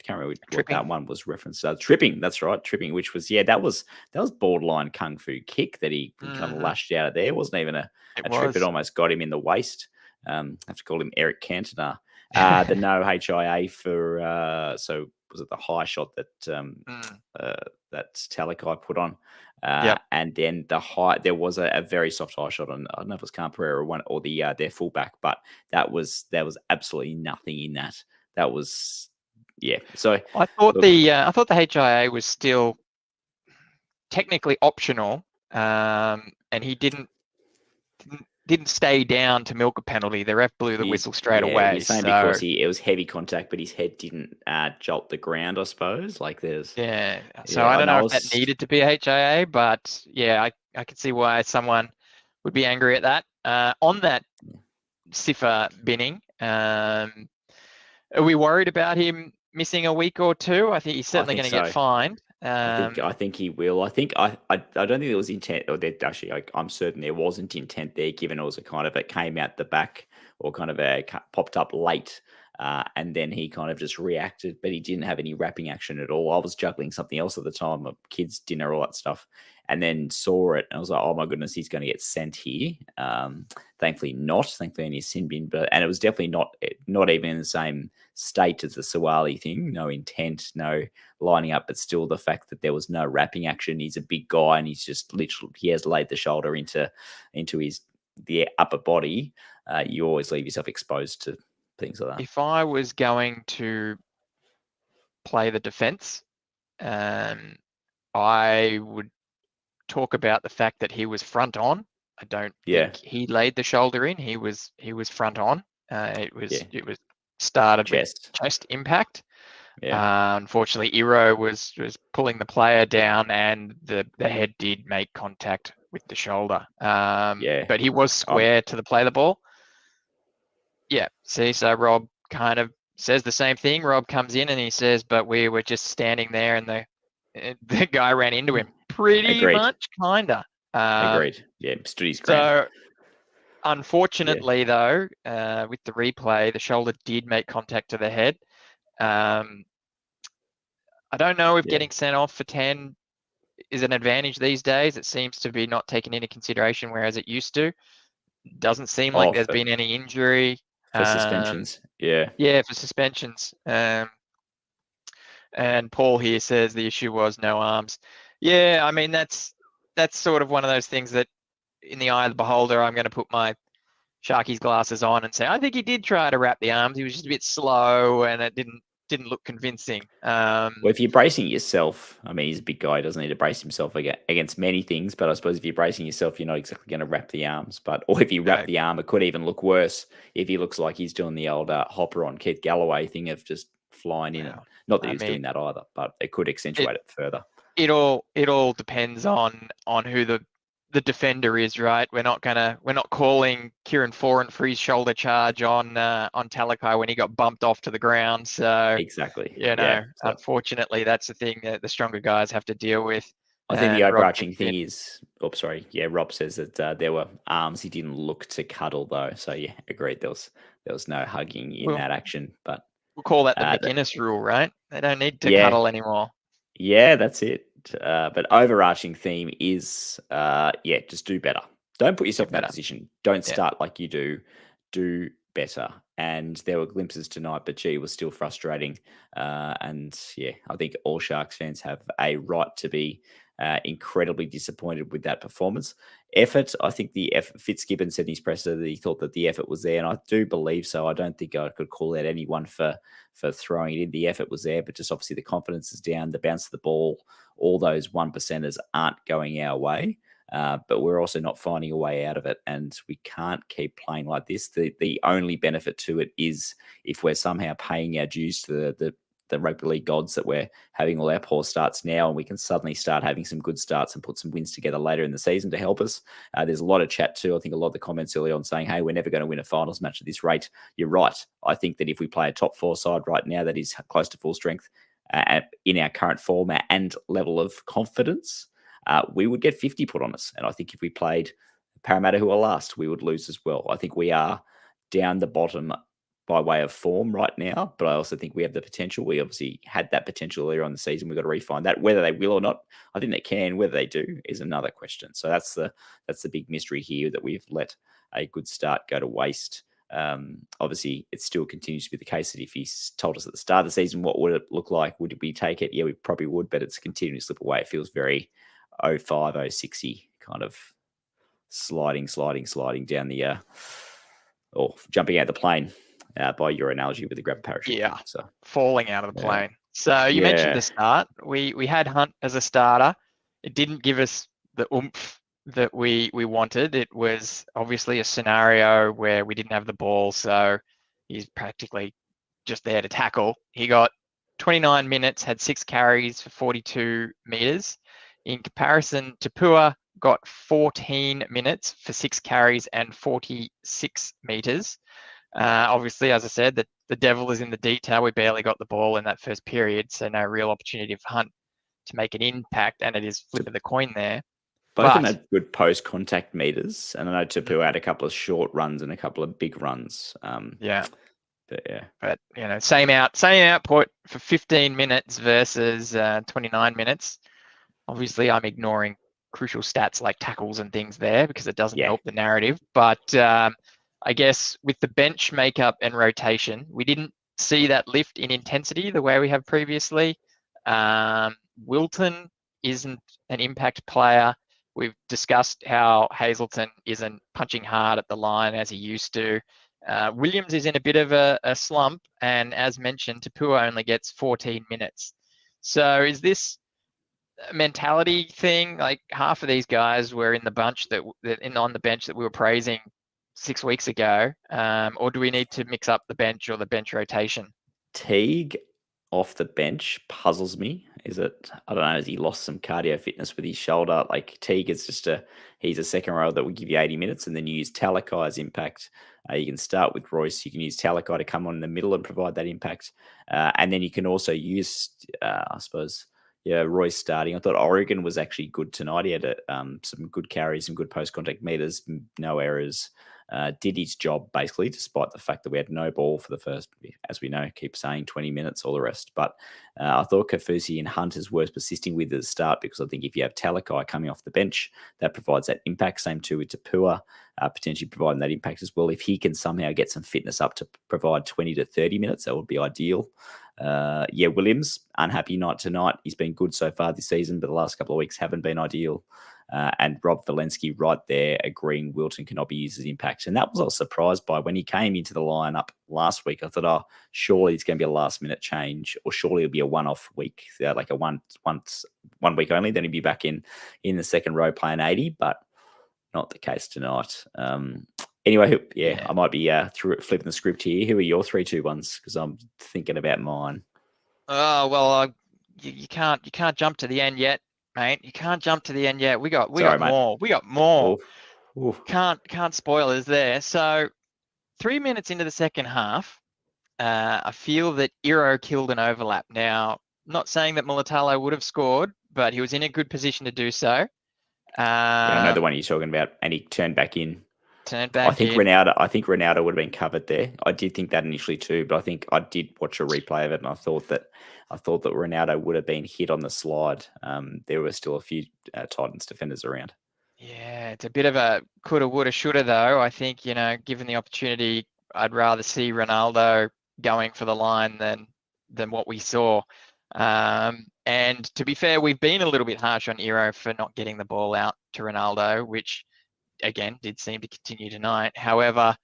remember what that one was referenced. Tripping, that's right, tripping. Which was that was borderline kung fu kick that he kind of lashed out of there. It wasn't even a trip. It almost got him in the waist. I have to call him Eric Cantona. The no HIA for so was it the high shot that that Talakai put on, and then the high there was a very soft high shot on, I don't know if it was Camperera or their fullback, but there was absolutely nothing in that. That was So I thought the HIA was still technically optional, and he didn't stay down to milk a penalty. The ref blew the whistle straight away. He's saying because it was heavy contact, but his head didn't jolt the ground, I suppose. Like there's So I don't know if that needed to be a HIA, but I could see why someone would be angry at that. On that Sifa binning, are we worried about him missing a week or two? I think he's certainly going to get fined. I think he will. I don't think there was intent, or I'm certain there wasn't intent there, given it was it came out the back or popped up late, and then he kind of just reacted, but he didn't have any wrapping action at all. I was juggling something else at the time, a kids' dinner, all that stuff, and then saw it, and I was like, oh my goodness, he's going to get sent here. Thankfully not. Thankfully in his sin bin, and it was definitely not even in the same state as the Sawali thing. No intent, no lining up, but still the fact that there was no wrapping action. He's a big guy, and he's just literally he has laid the shoulder into the upper body. You always leave yourself exposed to things like that. If I was going to play the defense, I would talk about the fact that he was front on. I don't think he laid the shoulder in. He was front on. It was started with chest impact. Unfortunately, Iro was pulling the player down, and the head did make contact with the shoulder. But he was square to play the ball. See, so Rob kind of says the same thing. Rob comes in and he says, but we were just standing there, and the guy ran into him. Pretty much, kinda. Agreed. Stood his ground. So, unfortunately, though, with the replay, the shoulder did make contact to the head. I don't know if getting sent off for 10 is an advantage these days. It seems to be not taken into consideration, whereas it used to. Doesn't seem like there's been any injury. For suspensions. For suspensions. And Paul here says the issue was no arms. I mean, that's sort of one of those things that in the eye of the beholder, I'm going to put my Sharkies glasses on and say, I think he did try to wrap the arms. He was just a bit slow, and it didn't look convincing. Well, if you're bracing yourself, I mean, he's a big guy. He doesn't need to brace himself against many things, but I suppose if you're bracing yourself, you're not exactly going to wrap the arms. Or if you wrap the arm, it could even look worse if he looks like he's doing the old Hopper on Keith Galloway thing of just flying in. Not that he's doing that either, but it could accentuate it further. It all depends on who the defender is, right? We're not calling Kieran Foran for his shoulder charge on Talakai when he got bumped off to the ground. So exactly, unfortunately, that's the thing that the stronger guys have to deal with. I think the overarching thing is, Rob says that there were arms he didn't look to cuddle though. So agreed. There was no hugging in that action, but We'll call that the Uh, McInnes rule, right? They don't need to Yeah. cuddle anymore. Yeah, that's it. But overarching theme is, just do better. Don't put yourself in that better. position. Don't Yeah. start like you do. Do better. And there were glimpses tonight, but gee, it was still frustrating. And yeah, I think all Sharks fans have a right to be incredibly disappointed with that performance. Effort, I think the effort, Fitzgibbon said in his presser that he thought that the effort was there, and I do believe so. I don't think I could call out anyone for throwing it in. The effort was there, but just obviously the confidence is down, the bounce of the ball, all those 1%ers aren't going our way. But we're also not finding a way out of it, and we can't keep playing like this. The only benefit to it is if we're somehow paying our dues to the rugby league gods that we're having all our poor starts now, and we can suddenly start having some good starts and put some wins together later in the season to help us. There's a lot of chat too. I think a lot of the comments early on saying, hey, we're never going to win a finals match at this rate. You're right. I think that if we play a top 4 side right now that is close to full strength in our current format and level of confidence, we would get 50 put on us. And I think if we played Parramatta, who are last, we would lose as well. I think we are down the bottom by way of form right now, but I also think we have the potential. We obviously had that potential earlier on the season. We've got to refine that. Whether they will or not, I think they can. Whether they do is another question. So that's the big mystery here, that we've let a good start go to waste. Obviously, it still continues to be the case that if he's told us at the start of the season what would it look like, would we take it? Yeah, we probably would, but it's continuing to slip away. It feels very 05, 06-y kind of sliding down the or jumping out the plane. By your analogy with the grab parachute. Yeah, so falling out of the plane. So you mentioned the start. We had Hunt as a starter. It didn't give us the oomph that we wanted. It was obviously a scenario where we didn't have the ball, so he's practically just there to tackle. He got 29 minutes, had 6 carries for 42 meters. In comparison, Tapua got 14 minutes for 6 carries and 46 meters. Obviously, as I said, the devil is in the detail. We barely got the ball in that first period, so no real opportunity for Hunt to make an impact, and it is flipping the coin there. Both of them had good post-contact meters, and I know Tapua had a couple of short runs and a couple of big runs. But same output for 15 minutes versus 29 minutes. Obviously, I'm ignoring crucial stats like tackles and things there because it doesn't help the narrative, but I guess with the bench makeup and rotation, we didn't see that lift in intensity the way we have previously. Wilton isn't an impact player. We've discussed how Hazelton isn't punching hard at the line as he used to. Williams is in a bit of a slump, and as mentioned, Tapua only gets 14 minutes. So is this a mentality thing? Like half of these guys were in the bunch on the bench that we were praising 6 weeks ago, or do we need to mix up the bench or the bench rotation? Teague off the bench puzzles me. Is it, I don't know, has he lost some cardio fitness with his shoulder? Like Teague is he's a second row that will give you 80 minutes, and then you use Talakai's impact. You can start with Royce. You can use Talakai to come on in the middle and provide that impact. And then you can also use, Royce starting. I thought Oregon was actually good tonight. He had some good carries, some good post-contact meters, no errors. Did his job basically, despite the fact that we had no ball for the first, as we know, keep saying 20 minutes, all the rest. But I thought Kaufusi and Hunt is worth persisting with at the start, because I think if you have Talakai coming off the bench, that provides that impact. Same too with Tapua, potentially providing that impact as well. If he can somehow get some fitness up to provide 20 to 30 minutes, that would be ideal. Williams, unhappy night tonight. He's been good so far this season, but the last couple of weeks haven't been ideal. And Rob Valensky right there agreeing Wilton cannot be used as impact. And that was I was surprised by when he came into the lineup last week. I thought, surely it's going to be a last minute change, or surely it'll be a one-off week, like a one week only. Then he'll be back in the second row playing 80, but not the case tonight. Anyway, I might be flipping the script here. Who are your 3-2-1s? Because I'm thinking about mine. Oh well, you can't jump to the end yet, mate. You can't jump to the end yet. We got more. We got more. Oof. Can't spoil us there. So 3 minutes into the second half, I feel that Iro killed an overlap. Now, not saying that Mulatalo would have scored, but he was in a good position to do so. I know the one you're talking about, and he turned back in. Turn I back think in. Ronaldo would have been covered there. I did think that initially too, but I think I did watch a replay of it, and I thought that Ronaldo would have been hit on the slide. There were still a few Titans defenders around. Yeah, it's a bit of a coulda, woulda, shoulda though. I think, given the opportunity, I'd rather see Ronaldo going for the line than what we saw. And to be fair, we've been a little bit harsh on Iro for not getting the ball out to Ronaldo, which again did seem to continue tonight. However,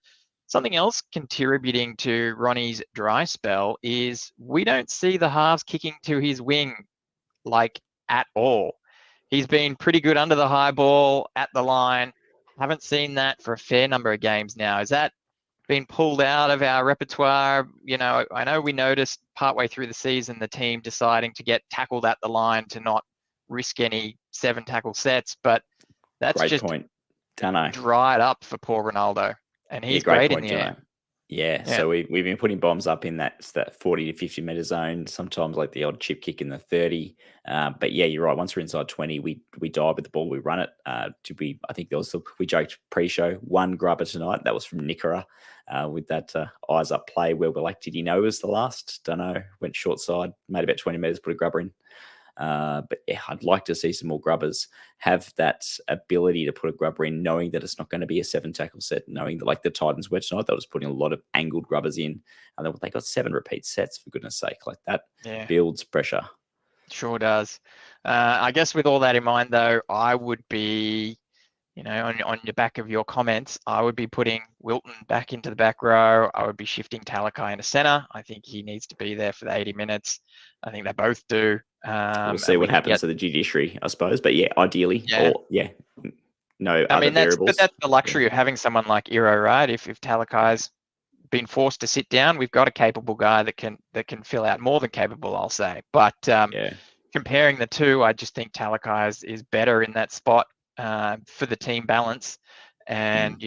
something else contributing to Ronnie's dry spell is we don't see the halves kicking to his wing like at all. He's been pretty good under the high ball at the line. Haven't seen that for a fair number of games now. Is that been pulled out of our repertoire? I know we noticed partway through the season the team deciding to get tackled at the line to not risk any 7 tackle sets, but that's Great just point. Dunno. dried up for poor Ronaldo, and he's great great in point, the air. Dunno. Yeah, so we've been putting bombs up in that 40 to 50 meter zone, sometimes like the odd chip kick in the 30. But yeah, you're right. Once we're inside 20, we dive with the ball, we run it. I think we joked pre-show, 1 grubber tonight. That was from Nicara with that eyes up play where we're like, did he know it was the last? Don't know. Went short side, made about 20 meters, put a grubber in. But yeah, I'd like to see some more grubbers have that ability to put a grubber in, knowing that it's not going to be a 7 tackle set, knowing that like the Titans were tonight, they were just putting a lot of angled grubbers in, and then they got 7 repeat sets, for goodness sake. Like that builds pressure. Sure does. I guess with all that in mind, though, I would be, on the back of your comments, I would be putting Wilton back into the back row. I would be shifting Talakai into centre. I think he needs to be there for the 80 minutes. I think they both do. We'll see what happens to the judiciary, I suppose. But yeah, ideally, no other variables. That's the luxury of having someone like Iro, right? If Talakai's been forced to sit down, we've got a capable guy that can fill out, more than capable, I'll say. But comparing the two, I just think Talakai is better in that spot for the team balance. And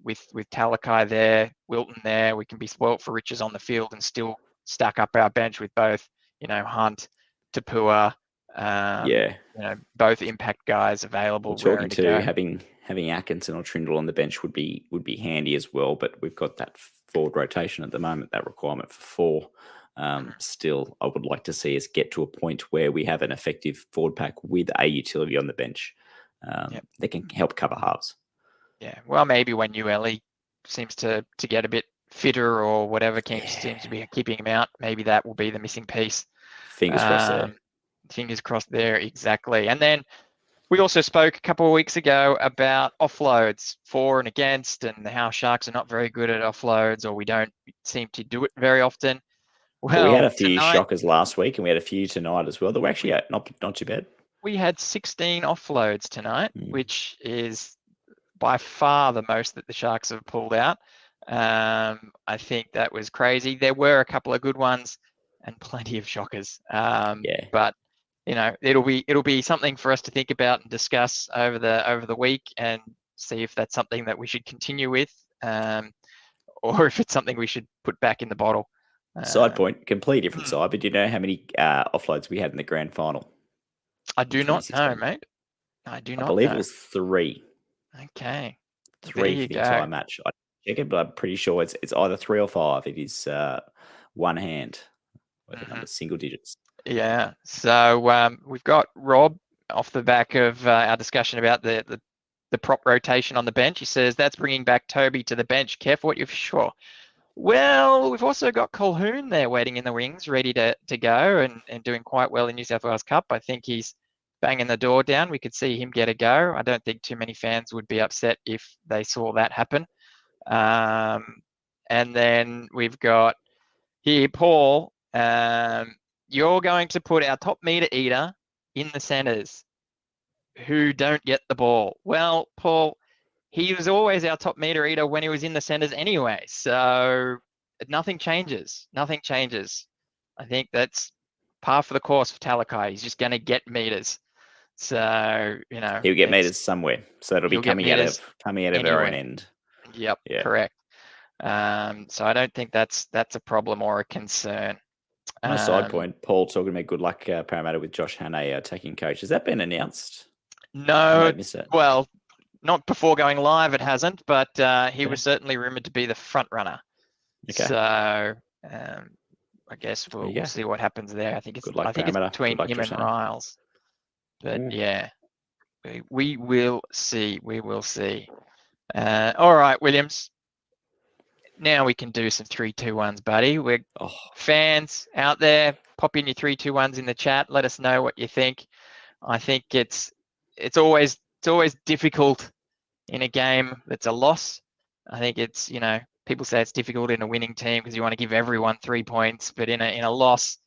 with Talakai there, Wilton there, we can be spoilt for riches on the field and still stack up our bench with both, Hunt, Tapua, both impact guys available. Talking to having Atkinson or Trindle on the bench would be handy as well. But we've got that forward rotation at the moment, that requirement for 4. Still, I would like to see us get to a point where we have an effective forward pack with a utility on the bench that can help cover halves. Yeah, well, maybe when ULE seems to get a bit fitter or whatever seems to be keeping him out, maybe that will be the missing piece. Fingers crossed there. Fingers crossed there, exactly. And then we also spoke a couple of weeks ago about offloads, for and against, and how Sharks are not very good at offloads, or we don't seem to do it very often. Well, we had a few shockers last week, and we had a few tonight as well. That were actually not too bad. We had 16 offloads tonight, which is by far the most that the Sharks have pulled out. I think that was crazy. There were a couple of good ones and plenty of shockers. But it'll be something for us to think about and discuss over the week, and see if that's something that we should continue with, or if it's something we should put back in the bottle. Side point, completely different side, but do you know how many offloads we had in the grand final? I do not know, mate. I do not know. I believe it was 3. Okay. 3 for the entire match. I check it, but I'm pretty sure it's either 3 or 5. It is one hand with the number single digits. Yeah. So we've got Rob off the back of our discussion about the prop rotation on the bench. He says that's bringing back Toby to the bench. Careful what you're sure. Well, we've also got Colquhoun there waiting in the wings, ready to go and doing quite well in New South Wales Cup. I think he's banging the door down. We could see him get a go. I don't think too many fans would be upset if they saw that happen. And then we've got here, Paul, you're going to put our top meter eater in the centres who don't get the ball. Well, Paul, he was always our top meter eater when he was in the centres anyway. So nothing changes. Nothing changes. I think that's par for the course for Talakai. He's just going to get meters. So, he'll get meters somewhere. So it'll be coming out of our own end. Yep, correct. So I don't think that's a problem or a concern. On a side point, Paul talking about good luck Parramatta with Josh Hannay taking coach. Has that been announced? No. Well, not before going live, it hasn't, but he Okay. was certainly rumored to be the front runner. Okay. So I guess There you we'll go. see what happens there. I think it's Good luck, parameter. between Good luck, him and Dressana. Riles. But Mm. yeah, we will see. We will see. All right, Williams. Now we can do some 3-2-1s, buddy. We're Oh, fans out there. Pop in your 3-2-1s in the chat. Let us know what you think. I think it's always difficult in a game that's a loss. I think it's, people say it's difficult in a winning team because you want to give everyone 3 points, but in a loss,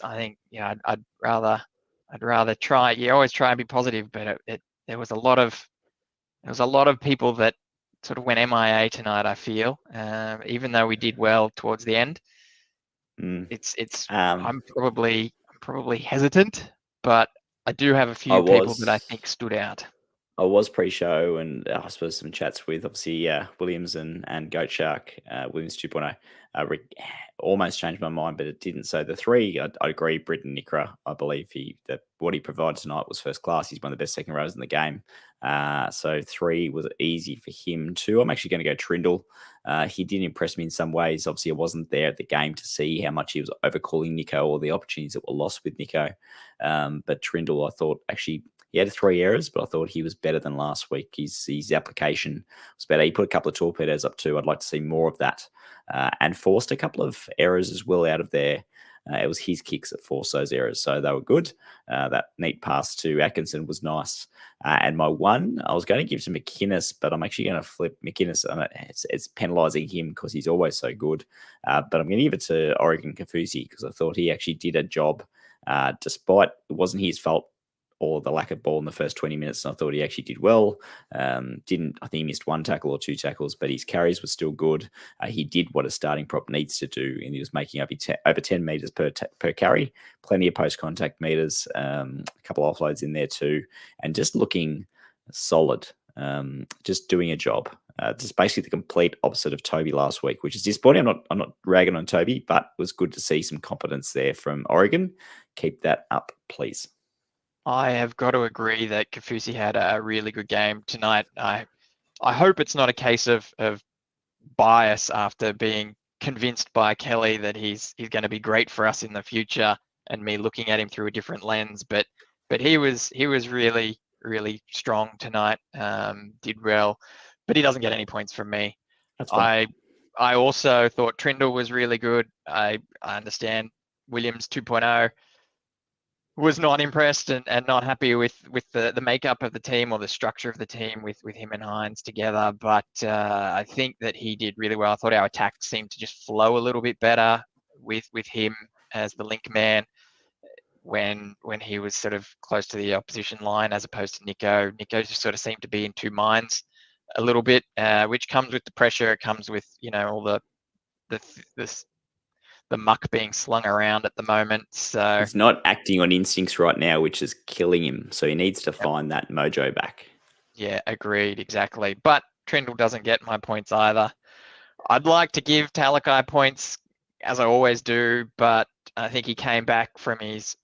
I think I'd rather try. You always try and be positive, but there was a lot of people that sort of went MIA tonight, I feel, even though we did well towards the end. I'm probably hesitant, but I do have a few people that I think stood out. I was pre-show, and I suppose some chats with obviously Williams and Goat Shark. Williams 2.0 almost changed my mind, but it didn't. So the three, I agree. Britton Nikra, I believe what he provided tonight was first class. He's one of the best second rows in the game. So 3 was easy for him. 2, I'm actually going to go Trindle. He did impress me in some ways. Obviously, I wasn't there at the game to see how much he was overcalling Nico or the opportunities that were lost with Nico. But Trindle, I thought actually. He had 3 errors, but I thought he was better than last week. His application was better. He put a couple of torpedoes up too. I'd like to see more of that. And forced a couple of errors as well out of there. It was his kicks that forced those errors, so they were good. That neat pass to Atkinson was nice. And my 1, I was going to give to McInnes, but I'm actually going to flip McInnes. It's penalising him because he's always so good. But I'm going to give it to Oregon Kafusi because I thought he actually did a job, despite it wasn't his fault or the lack of ball in the first 20 minutes. And I thought he actually did well. I think he missed 1 tackle or 2 tackles, but his carries were still good. He did what a starting prop needs to do, and he was making up over 10 meters per carry, plenty of post-contact meters, a couple of offloads in there too, and just looking solid, just doing a job. Just basically the complete opposite of Toby last week, which is disappointing. I'm not ragging on Toby, but it was good to see some competence there from Oregon. Keep that up, please. I have got to agree that Kafusi had a really good game tonight. I hope it's not a case of bias after being convinced by Kelly that he's going to be great for us in the future, and me looking at him through a different lens. But he was really strong tonight. Did well, but he doesn't get any points from me. That's fine. I also thought Trindle was really good. I understand Williams 2.0. was not impressed and not happy with the makeup of the team or the structure of the team with him and Hines together. But I think that he did really well. I thought our attack seemed to just flow a little bit better with him as the link man when he was sort of close to the opposition line as opposed to Nico. Nico just sort of seemed to be in 2 minds a little bit, which comes with the pressure. It comes with, all the muck being slung around at the moment. So he's not acting on instincts right now, which is killing him. So he needs to find that mojo back. Yeah, agreed, exactly. But Trindle doesn't get my points either. I'd like to give Talakai points, as I always do, but I think he came back from his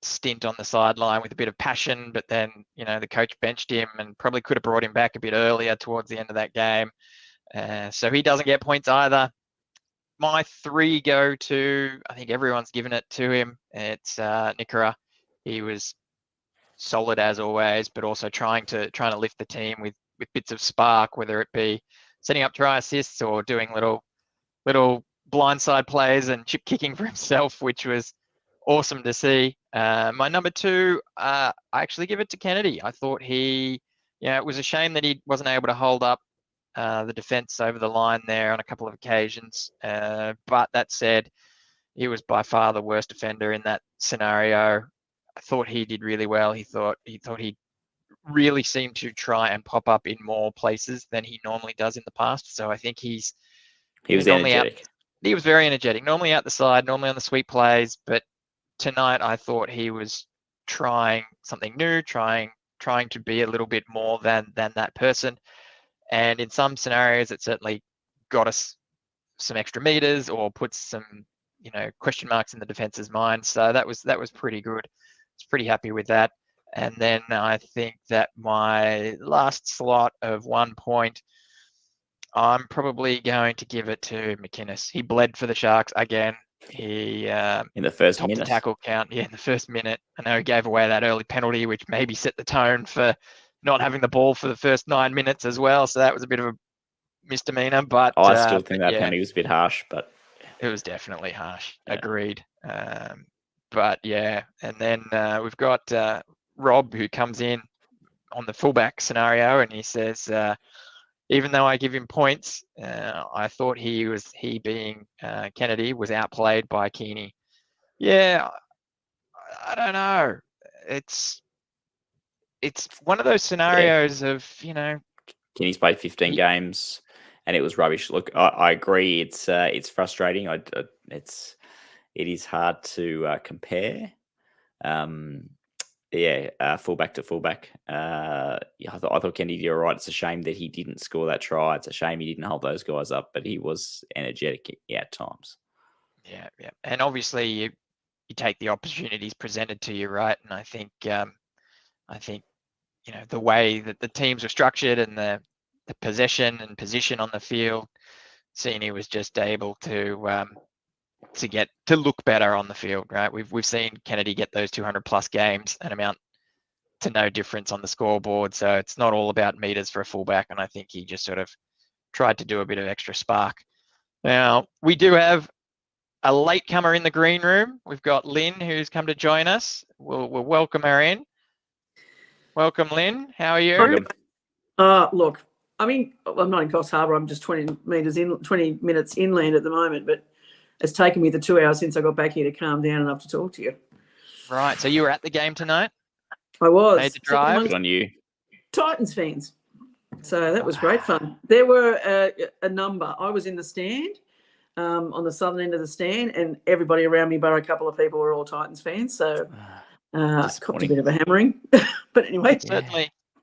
stint on the sideline with a bit of passion, but then, the coach benched him and probably could have brought him back a bit earlier towards the end of that game. So he doesn't get points either. My 3 go to, I think everyone's given it to him. It's Nikora. He was solid as always, but also trying to lift the team with bits of spark, whether it be setting up try assists or doing little blindside plays and chip kicking for himself, which was awesome to see. My number 2, I actually give it to Kennedy. I thought it was a shame that he wasn't able to hold up the defense over the line there on a couple of occasions. But that said, he was by far the worst defender in that scenario. I thought he did really well. He thought he really seemed to try and pop up in more places than he normally does in the past. So I think he was energetic. He was very energetic, normally out the side, normally on the sweep plays. But tonight I thought he was trying something new, trying to be a little bit more than that person. And in some scenarios, it certainly got us some extra meters or puts some, question marks in the defense's mind. So that was pretty good. I was pretty happy with that. And then I think that my last slot of 1 point, I'm probably going to give it to McInnes. He bled for the Sharks again. He in the first topped the minute. tackle count, in the first minute. I know he gave away that early penalty, which maybe set the tone for not having the ball for the first 9 minutes as well. So that was a bit of a misdemeanor. But I still think that yeah, penalty was a bit harsh, but it was definitely harsh. Yeah. Agreed. But yeah, and then we've got Rob, who comes in on the fullback scenario, and he says, even though I give him points, I thought he being Kennedy was outplayed by Keeney. Yeah, I don't know. It's one of those scenarios of, Kenny's played 15 games and it was rubbish. Look, I agree. It's frustrating. It is hard to compare. Fullback to fullback. I thought Kennedy did all right. It's a shame that he didn't score that try. It's a shame he didn't hold those guys up, but he was energetic at times. Yeah. And obviously you take the opportunities presented to you, right? And I think the way that the teams were structured and the possession and position on the field, Sini was just able to look better on the field, right? We've seen Kennedy get those 200 plus games and amount to no difference on the scoreboard. So it's not all about meters for a fullback. And I think he just sort of tried to do a bit of extra spark. Now, we do have a latecomer in the green room. We've got Lynn, who's come to join us. We'll welcome her in. Welcome, Lynn. How are you? Look, I mean, I'm not in Coffs Harbour. I'm just 20 minutes inland at the moment, but it's taken me the 2 hours since I got back here to calm down enough to talk to you. Right. So you were at the game tonight? I was. Made the drive? Good on you. Titans fans. So that was great fun. There were a number. I was in the stand, on the southern end of the stand, and everybody around me, bar a couple of people, were all Titans fans. So copped a bit of a hammering. But anyway.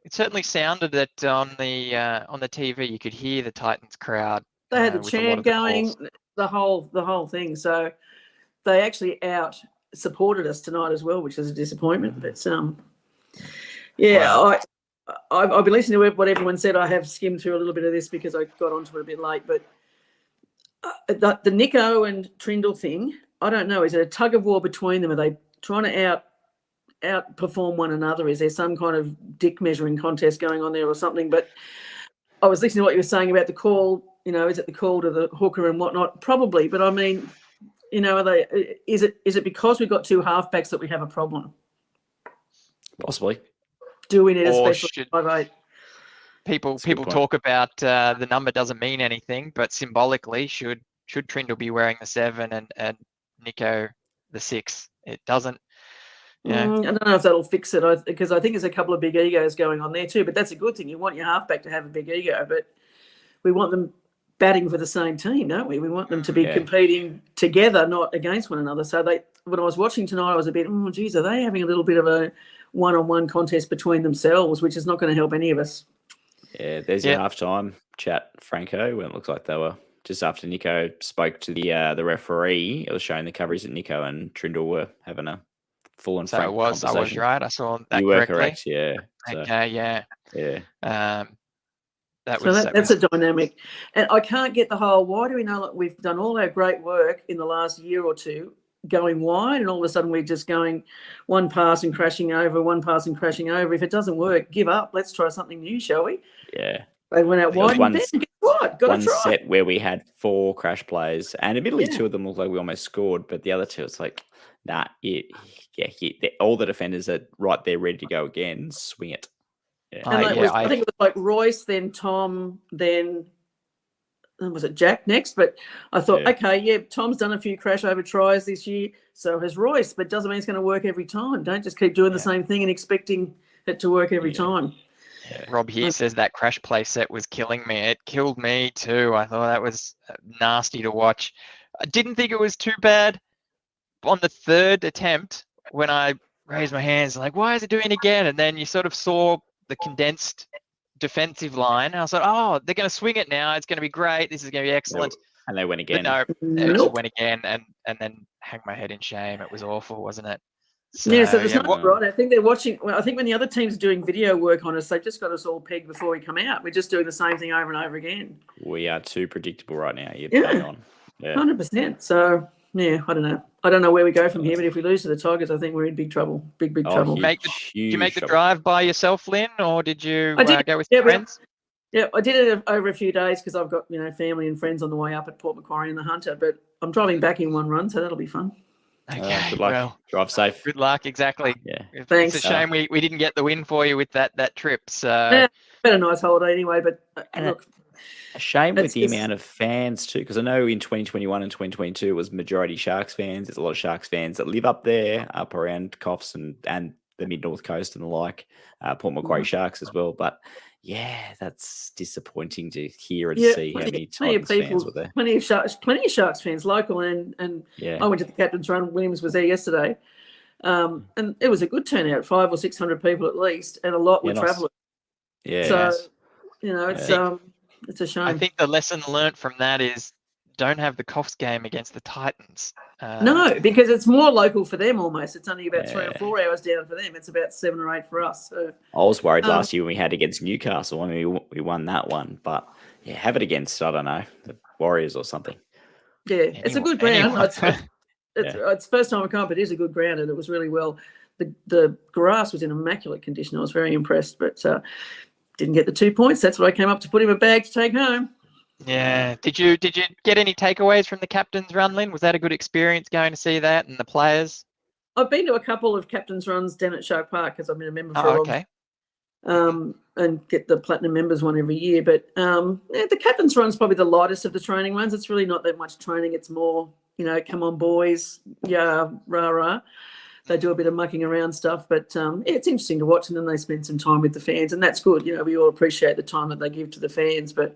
It certainly sounded that on the TV you could hear the Titans crowd. They had the chant going, the whole thing. So they actually out supported us tonight as well, which is a disappointment. But Wow. I've been listening to what everyone said. I have skimmed through a little bit of this because I got onto it a bit late. But the Nico and Trindle thing, I don't know. Is it a tug of war between them? Are they trying to outperform one another? Is there some kind of dick measuring contest going on there or something? But I was listening to what you were saying about the call. Is it the call to the hooker and whatnot? Probably. But I mean, is it because we've got two halfbacks that we have a problem? Possibly. Do we need a Or special should 5'8"? People point. talk about the number doesn't mean anything, but symbolically, should Trindle be wearing the 7 and Nico the 6? It doesn't. I don't know if that'll fix it, because I think there's a couple of big egos going on there too. But that's a good thing. You want your halfback to have a big ego, but we want them batting for the same team, don't we? We want them to be competing together, not against one another. So when I was watching tonight, I was a bit, are they having a little bit of a one-on-one contest between themselves, which is not going to help any of us. Yeah, there's your halftime chat, Franco, when it looks like they were just after Nico spoke to the referee. It was showing the coverage that Nico and Trindle were having a full and frank conversation. I was right. I saw that you were correctly. correct, yeah. So, okay, yeah. Yeah. That's a dynamic. And I can't get the whole, why do we know that we've done all our great work in the last year or two going wide, and all of a sudden we're just going one pass and crashing over. If it doesn't work, give up. Let's try something new, shall we? Yeah. They went out wide, and then guess what? Got one to try. set where we had 4 crash plays, and admittedly 2 of them looked like we almost scored, but the other 2, it's like, all the defenders are right there ready to go again. Swing it. Yeah. I think it was like Royce, then Tom, then was it Jack next? But I thought, Tom's done a few crash over tries this year, so has Royce, but doesn't mean it's going to work every time. Don't just keep doing the same thing and expecting it to work every time. Yeah. Rob here says that crash play set was killing me. It killed me too. I thought that was nasty to watch. I didn't think it was too bad on the 3rd attempt when I raised my hands, like, why is it doing it again? And then you sort of saw the condensed defensive line. I was like, they're going to swing it now. It's going to be great. This is going to be excellent. And they went again. But no, it just went again, and then hang my head in shame. It was awful, wasn't it? So, yeah, so there's yeah, not right. I think they're watching. Well, I think when the other teams are doing video work on us, they've just got us all pegged before we come out. We're just doing the same thing over and over again. We are too predictable right now. You're Yeah. bang on. Yeah. 100%. So yeah, I don't know. I don't know where we go from here, but if we lose to the Tigers, I think we're in big trouble. Big trouble. Did you make the drive by yourself, Lynn, or did you I did. go with your friends? Yeah, I did it over a few days because I've got family and friends on the way up at Port Macquarie and the Hunter. But I'm driving back in one run, so that'll be fun. Okay, good luck. well, Drive safe. good luck. Exactly. Yeah. Thanks. It's a shame we didn't get the win for you with that trip. So Yeah, had a nice holiday anyway. But look, a shame with it's the just- amount of fans too, because I know in 2021 and 2022 it was majority Sharks fans. There's a lot of Sharks fans that live up there, up around Coffs and the mid-north coast and the like, Port Macquarie Sharks as well. But yeah, that's disappointing to hear and see how many Titans fans were there. Plenty of Sharks fans, local and Yeah. I went to the captain's run. Williams was there yesterday, and it was a good turnout, 500 or 600 people at least, and a lot were nice. travellers. Yeah. So nice. it's a shame. I think the lesson learnt from that is don't have the Coffs game against the Titans. No, because it's more local for them almost. It's only about 3 or Yeah. 4 hours down for them. It's about 7 or 8 for us. So I was worried last year when we had against Newcastle. I mean, we won that one, but yeah, have it against, I don't know, the Warriors or something. yeah, it's a good ground. It's first time I come, but it is a good ground, and it was really well. The grass was in immaculate condition. I was very impressed, but didn't get the 2 points. That's what I came up to put him a bag to take home. Yeah. Did you get any takeaways from the captain's run, Lynn? Was that a good experience going to see that and the players? I've been to a couple of captain's runs down at Shark Park because I've been a member for a long time. And get the platinum members one every year. But the captain's run's probably the lightest of the training runs. It's really not that much training. It's more, come on, boys, yeah, rah rah. They do a bit of mucking around stuff, but it's interesting to watch. And then they spend some time with the fans, and that's good. We all appreciate the time that they give to the fans, but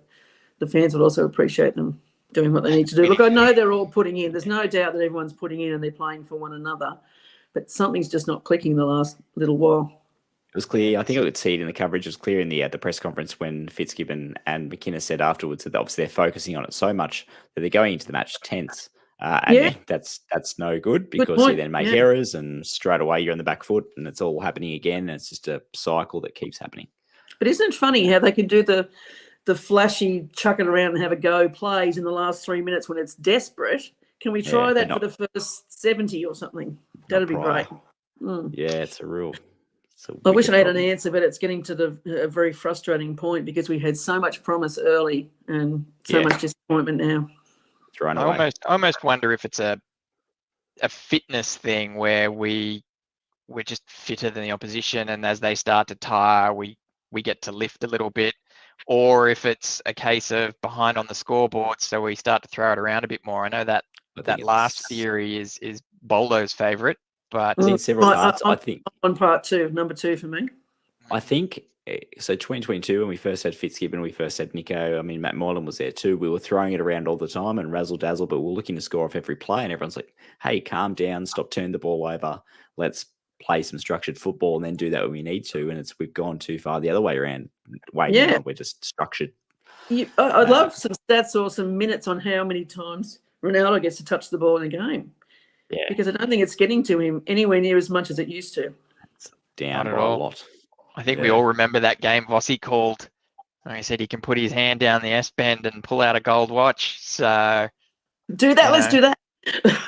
the fans would also appreciate them doing what they need to do. Look, I know they're all putting in. There's no doubt that everyone's putting in and they're playing for one another, but something's just not clicking the last little while. It was clear. I think I could see it in the coverage. It was clear in the press conference when Fitzgibbon and McInnes said afterwards that obviously they're focusing on it so much that they're going into the match tense. And that's no good because you then make errors and straight away you're on the back foot and it's all happening again. And it's just a cycle that keeps happening. But isn't it funny how they can do the flashy chuck it around and have a go plays in the last 3 minutes when it's desperate? Can we try that for the first 70 or something? That'd be great. Yeah, it's a real... I wish I had an answer, but it's getting to a very frustrating point because we had so much promise early and so much disappointment now. I almost wonder if it's a fitness thing where we're just fitter than the opposition, and as they start to tire, we get to lift a little bit, or if it's a case of behind on the scoreboard, so we start to throw it around a bit more. I know that last theory is Boldo's favourite. But in several parts, I think. On part 2, number 2 for me. I think, so 2022, when we first had Fitzgibbon, we first had Nico, I mean, Matt Moylan was there too. We were throwing it around all the time and razzle-dazzle, but we're looking to score off every play. And everyone's like, hey, calm down, stop turning the ball over. Let's play some structured football and then do that when we need to. And we've gone too far the other way around. Now we're just structured. I'd love some stats or some minutes on how many times Ronaldo gets to touch the ball in a game. Yeah. Because I don't think it's getting to him anywhere near as much as it used to. It's down by a lot. I think we all remember that game Vossi called. He said he can put his hand down the S-bend and pull out a gold watch. So do that. Let's do that.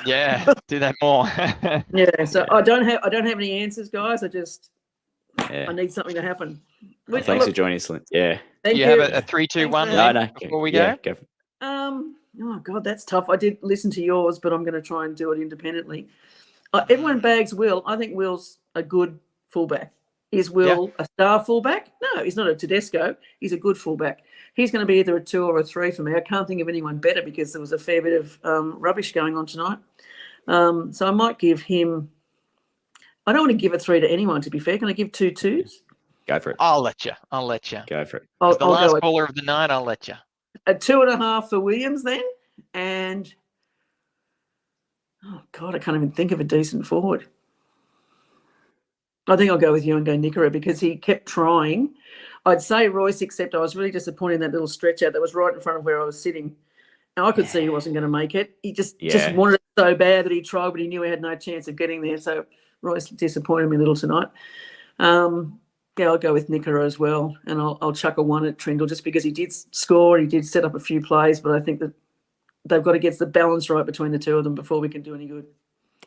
Yeah, do that more. So I don't have any answers, guys. I need something to happen. Well, thanks for joining us, Lynn. Yeah. Thank you. Have a 3, 2, 1 No. before we go? Go for it. Oh, God, that's tough. I did listen to yours, but I'm going to try and do it independently. Everyone bags Will. I think Will's a good fullback. Is Will a star fullback? No, he's not a Tedesco. He's a good fullback. He's going to be either a 2 or a 3 for me. I can't think of anyone better because there was a fair bit of rubbish going on tonight. So I might give him... I don't want to give a 3 to anyone, to be fair. Can I give 2 2s? Go for it. I'll let you. Go for it. As the last caller of the night, I'll let you. A 2.5 for Williams then, and oh God, I can't even think of a decent forward. I think I'll go with you and go Nickera because he kept trying. I'd say Royce, except I was really disappointed in that little stretch out that was right in front of where I was sitting. Now I could see he wasn't going to make it. He just wanted it so bad that he tried, but he knew he had no chance of getting there. So Royce disappointed me a little tonight. Yeah, I'll go with Nico as well, and I'll chuck a 1 at Trindle just because he did score, he did set up a few plays, but I think that they've got to get the balance right between the two of them before we can do any good.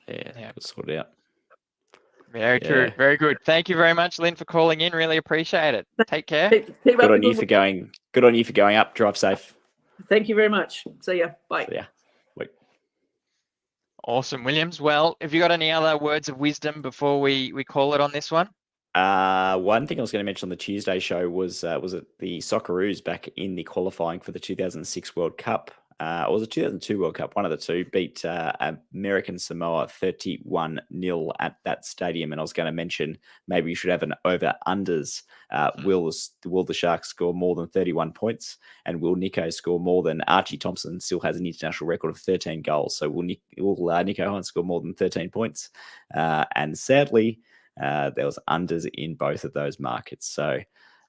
Yeah, good sort it out. Very true. Very good. Thank you very much, Lynn, for calling in. Really appreciate it. Take care. Keep Good up on the you for going. Good on you for going up. Drive safe. Thank you very much. See ya. Bye. So, yeah. Wait. Awesome, Williams. Well, have you got any other words of wisdom before we call it on this one? One thing I was going to mention on the Tuesday show was it the Socceroos back in the qualifying for the 2006 World Cup. Or was it 2002 World Cup? One of the two beat American Samoa 31-0 at that stadium. And I was going to mention maybe you should have an over-unders. Will the Sharks score more than 31 points? And will Nico score more than Archie Thompson still has an international record of 13 goals? So will Nico Hines score more than 13 points? And sadly, there was unders in both of those markets. So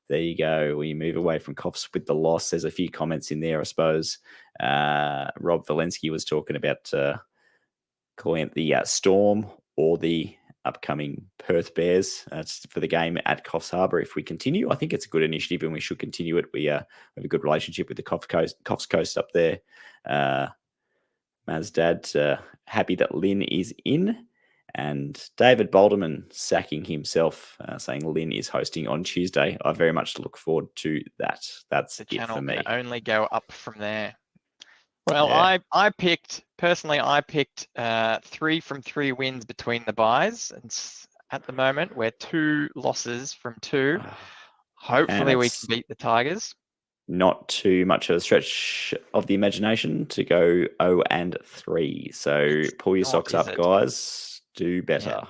there you go. We move away from Coffs with the loss. There's a few comments in there, I suppose. Rob Valensky was talking about calling it the Storm or the upcoming Perth Bears for the game at Coffs Harbour. If we continue, I think it's a good initiative and we should continue it. We have a good relationship with the Coffs Coast up there. Mazdad, happy that Lynn is in. And David Balderman sacking himself, saying Lynn is hosting on Tuesday. I very much look forward to that. That's The it channel for me. can only go up from there. Well, Yeah. I picked 3 from 3 wins between the buys. And at the moment, we're 2 losses from 2. Hopefully we it's can beat the Tigers. Not too much of a stretch of the imagination to go 0-3. So pull your not, socks is up, it? guys. Do better.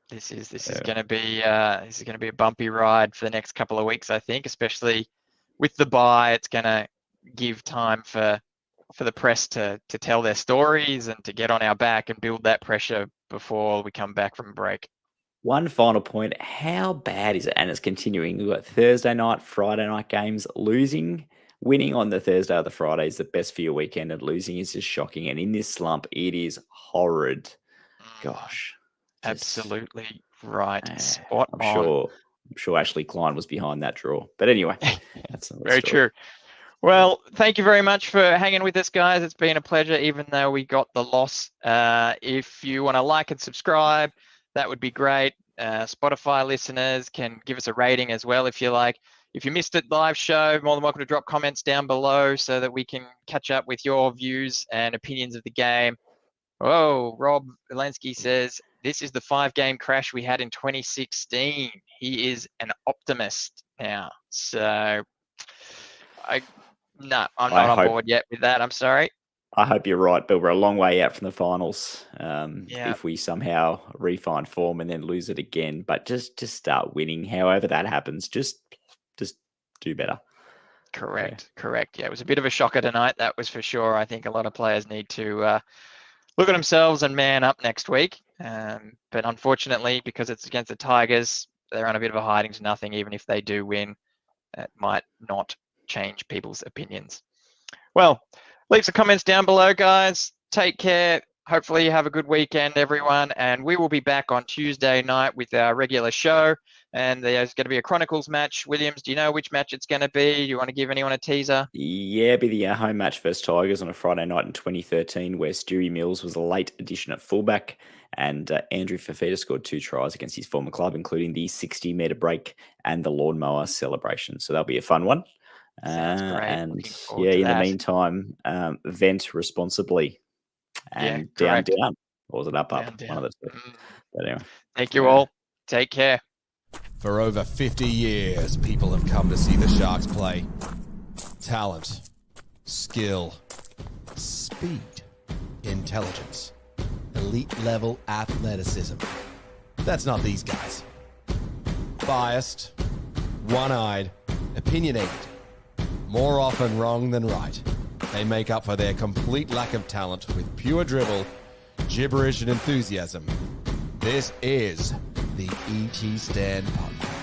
This is Yeah. going to be a bumpy ride for the next couple of weeks, I think, especially with the bye. It's going to give time for the press to tell their stories and to get on our back and build that pressure before we come back from break. One final point. How bad is it? And it's continuing. We've got Thursday night, Friday night games. Winning on the Thursday or the Friday is the best for your weekend, and losing is just shocking. And in this slump, it is horrid. Gosh. Absolutely right. Spot I'm on. sure Ashley Klein was behind that draw. But anyway, that's another Very story. true. Well, thank you very much for hanging with us, guys. It's been a pleasure, even though we got the loss. If you want to like and subscribe, that would be great. Spotify listeners can give us a rating as well if you like. If you missed it live show, more than welcome to drop comments down below so that we can catch up with your views and opinions of the game. Oh, Rob Valensky says, this is the 5-game crash we had in 2016. He is an optimist now. So, I'm not on board yet with that. I'm sorry. I hope you're right, but we're a long way out from the finals. Yeah. If we somehow refine form and then lose it again, but just start winning. However that happens, just do better. Correct. Yeah, it was a bit of a shocker tonight, that was for sure. I think a lot of players need to look at themselves and man up next week. But unfortunately, because it's against the Tigers, they're on a bit of a hiding to nothing. Even if they do win, it might not change people's opinions. Well, leave some comments down below, guys. Take care. Hopefully you have a good weekend, everyone. And we will be back on Tuesday night with our regular show. And there's going to be a Chronicles match. Williams, do you know which match it's going to be? Do you want to give anyone a teaser? Yeah, it'll be the home match versus Tigers on a Friday night in 2013, where Stewie Mills was a late addition at fullback, and Andrew Fafita scored 2 tries against his former club, including the 60-metre break and the lawnmower celebration. So that'll be a fun one. Sounds great. And Looking forward yeah, to in the that. meantime, vent responsibly and down. Or was it up? Down. One of the two. But anyway. Thank you all. Take care. For over 50 years, people have come to see the Sharks play. Talent, skill, speed, intelligence, elite level athleticism. That's not these guys. Biased, one-eyed, opinionated, more often wrong than right. They make up for their complete lack of talent with pure dribble, gibberish, and enthusiasm. This is the ET Stand Podcast.